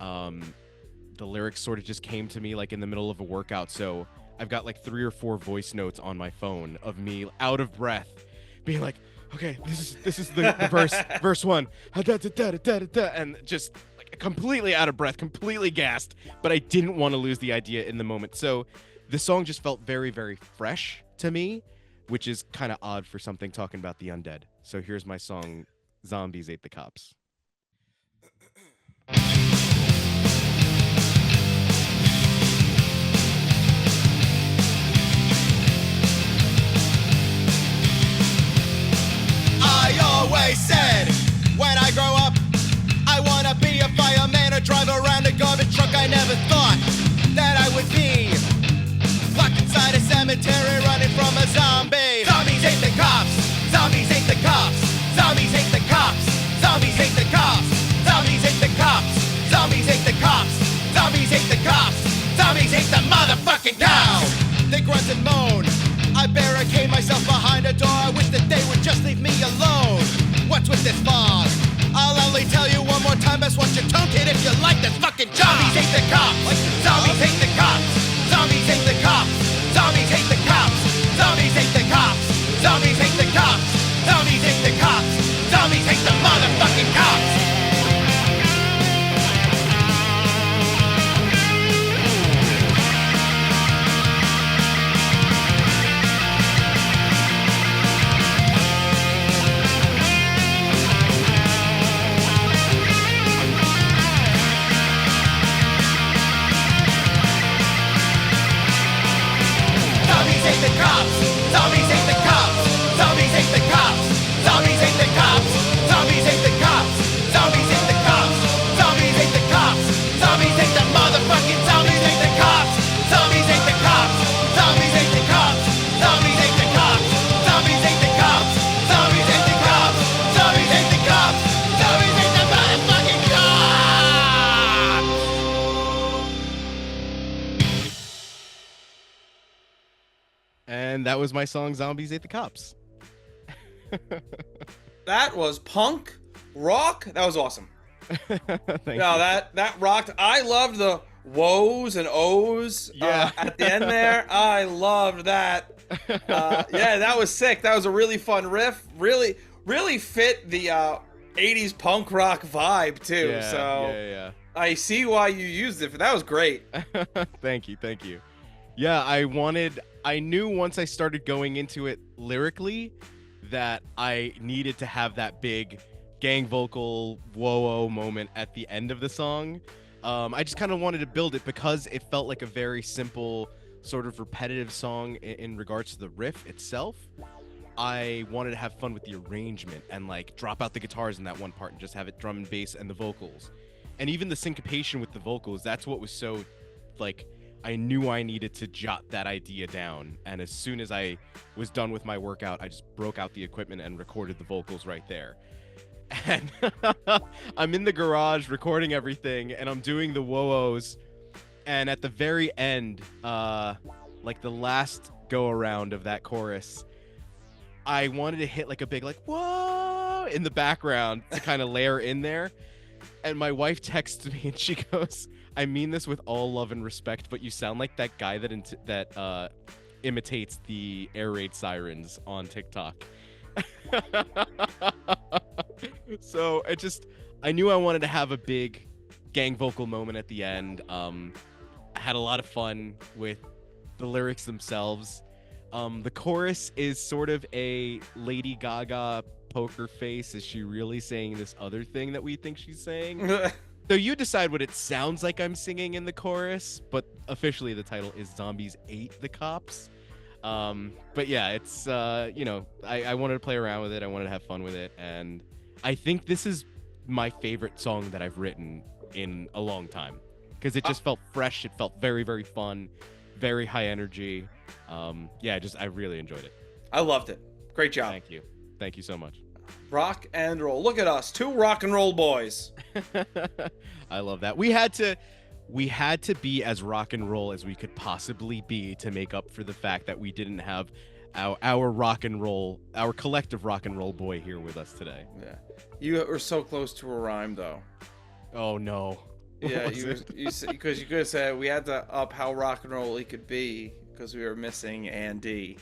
the lyrics sort of just came to me like in the middle of a workout. So I've got like 3 or 4 voice notes on my phone of me out of breath being like, okay, this is the verse 1, and just like completely out of breath, completely gassed, but I didn't want to lose the idea in the moment. So the song just felt very, very fresh to me, which is kind of odd for something talking about the undead. So here's my song, Zombies Ate the Cops. I always said, when I grow up, I wanna be a fireman or drive around a garbage truck. I never thought that I would be locked inside a cemetery running from a zombie. Zombies hate the cops. Zombies hate the cops. Zombies hate the cops. Zombies hate the cops. Zombies hate the cops. Zombies hate the cops. Zombies hate the cops. Zombies hate the motherfucking cops. They grunt and moan. I barricade myself behind a door. I wish that they would just leave me alone. What's with this fog? I'll only tell you one more time. Best watch your tone, kid, if you like this fucking job. Zombies hate the cops. Zombies hate the cops. Zombies hate the cops. Zombies hate the cops. Zombies hate the cops. Zombies hate the cops. Zombies hate the cops. Zombies hate the motherfucking cops. And that was my song, Zombies Ate the Cops. That was punk rock. That was awesome. Thank you. That rocked. I loved the woes and ohs at the end there. I loved that. Yeah, that was sick. That was a really fun riff. Really fit the 80s punk rock vibe too. Yeah. I see why you used it. That was great. Thank you. Yeah, I knew once I started going into it lyrically that I needed to have that big gang vocal whoa moment at the end of the song. I just kind of wanted to build it because it felt like a very simple, sort of repetitive song in regards to the riff itself. I wanted to have fun with the arrangement and like drop out the guitars in that one part and just have it drum and bass and the vocals. And even the syncopation with the vocals, that's what was so, like, I knew I needed to jot that idea down. And as soon as I was done with my workout, I just broke out the equipment and recorded the vocals right there. And I'm in the garage recording everything, and I'm doing the whoa-ohs. And at the very end, like the last go-around of that chorus, I wanted to hit like a big, like, whoa, in the background to kind of layer in there. And my wife texts me and she goes, I mean this with all love and respect, but you sound like that guy that imitates the air raid sirens on TikTok. So I knew I wanted to have a big gang vocal moment at the end. I had a lot of fun with the lyrics themselves. The chorus is sort of a Lady Gaga poker face. Is she really saying this other thing that we think she's saying? So you decide what it sounds like I'm singing in the chorus, but officially the title is Zombies Ate the Cops. But yeah, it's, I wanted to play around with it. I wanted to have fun with it. And I think this is my favorite song that I've written in a long time because it just felt fresh. It felt very, very fun, very high energy. I really enjoyed it. I loved it. Great job. Thank you so much. Rock and roll. Look at us, two rock and roll boys. I love that. We had to be as rock and roll as we could possibly be to make up for the fact that we didn't have our rock and roll, our collective rock and roll boy here with us today. Yeah, you were so close to a rhyme though. Oh no. Yeah, because you could have said we had to up how rock and roll he could be because we were missing Andy.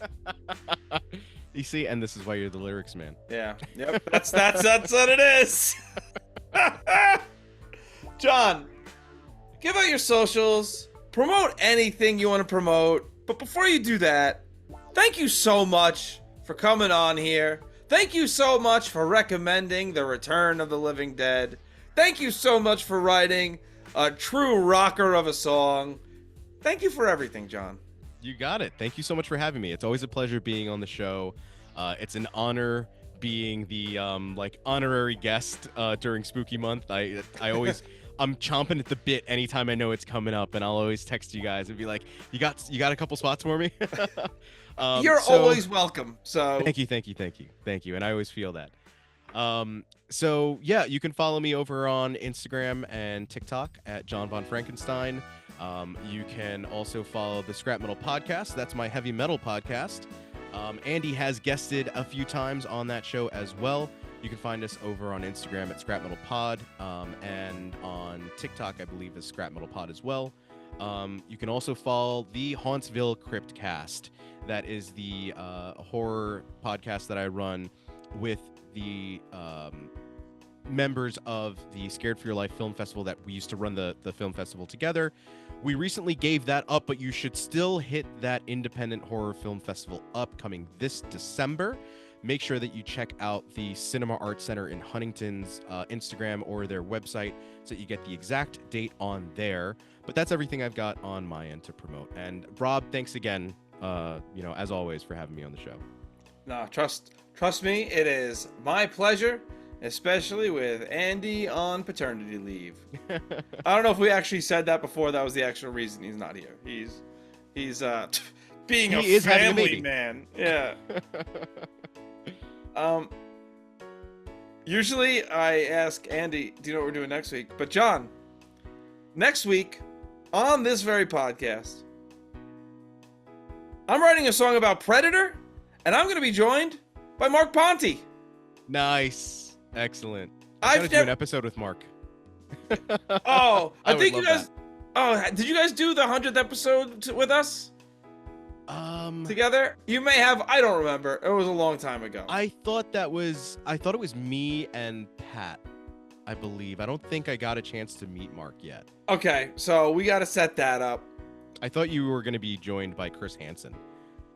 You see, and this is why you're the lyrics man. Yeah. Yep. That's what it is. John, give out your socials. Promote anything you want to promote. But before you do that, thank you so much for coming on here. Thank you so much for recommending The Return of the Living Dead. Thank you so much for writing a true rocker of a song. Thank you for everything, John. You got it. Thank you so much for having me. It's always a pleasure being on the show. It's an honor being the honorary guest during Spooky Month. I'm chomping at the bit anytime I know it's coming up, and I'll always text you guys and be like, "You got a couple spots for me?" You're always welcome. So thank you, and I always feel that. So yeah, you can follow me over on Instagram and TikTok at Jon Von Frankenstein. You can also follow the Scrap Metal Podcast. That's my heavy metal podcast. Andy has guested a few times on that show as well. You can find us over on Instagram at Scrap Metal Pod, and on TikTok, I believe, is Scrap Metal Pod as well. You can also follow the Hauntsville Cryptcast. That is the horror podcast that I run with the members of the Scared for Your Life Film Festival that we used to run the film festival together. We recently gave that up, but you should still hit that independent horror film festival upcoming this December. Make sure that you check out the Cinema Arts Center in Huntington's Instagram or their website so that you get the exact date on there. But that's everything I've got on my end to promote. And Rob, thanks again, as always, for having me on the show. No, trust me, it is my pleasure, especially with Andy on paternity leave. I don't know if we actually said that before. That was the actual reason he's not here. He's being a family man. Yeah. Usually I ask Andy, do you know what we're doing next week? But John, next week on this very podcast, I'm writing a song about Predator, and I'm going to be joined by Mark Ponte. Nice. Excellent. I've I've do an episode with Mark. Oh, I think would you love guys. Oh, did you guys do the 100th episode with us together? You may have. I don't remember. It was a long time ago. I thought it was me and Pat, I believe. I don't think I got a chance to meet Mark yet. Okay, so we got to set that up. I thought you were going to be joined by Chris Hansen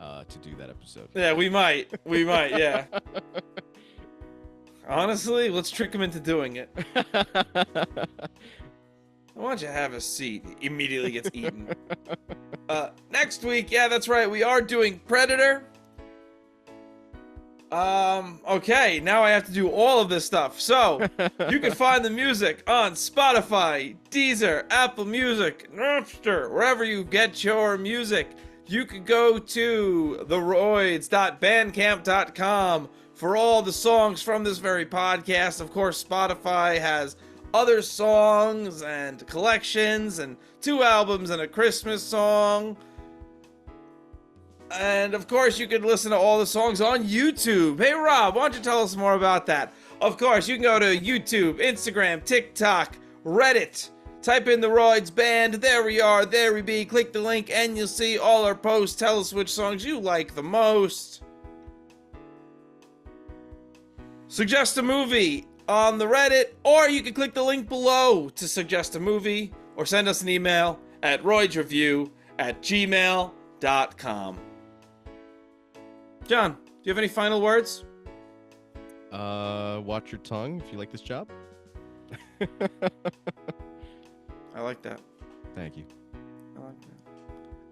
to do that episode. Yeah, we might. We might, yeah. Honestly, let's trick him into doing it. Why don't you have a seat? He immediately gets eaten. Next week, yeah, that's right. We are doing Predator. Okay, now I have to do all of this stuff. So, you can find the music on Spotify, Deezer, Apple Music, Napster, wherever you get your music. You can go to TheRoyds.bandcamp.com for all the songs from this very podcast. Of course, Spotify has other songs and collections and 2 albums and a Christmas song. And of course, you can listen to all the songs on YouTube. Hey, Rob, why don't you tell us more about that? Of course, you can go to YouTube, Instagram, TikTok, Reddit. Type in TheRoydsBand. There we are. There we be. Click the link and you'll see all our posts. Tell us which songs you like the most. Suggest a movie on the Reddit, or you can click the link below to suggest a movie, or send us an email at roydsreview@gmail.com. John, do you have any final words? Watch your tongue if you like this job. I like that. Thank you. I like that.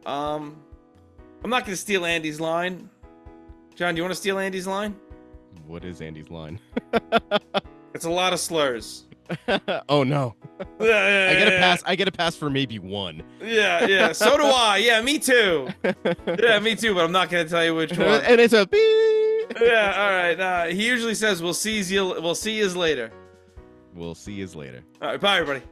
I'm not gonna steal Andy's line. John, do you want to steal Andy's line? What is Andy's line? It's a lot of slurs. Oh no. Yeah, I get a pass for maybe one. Yeah. So do I. Yeah, me too. Yeah, me too. But I'm not gonna tell you which one. And it's a beep. Yeah. All right. He usually says, "We'll see you later." We'll see you later. All right. Bye, everybody.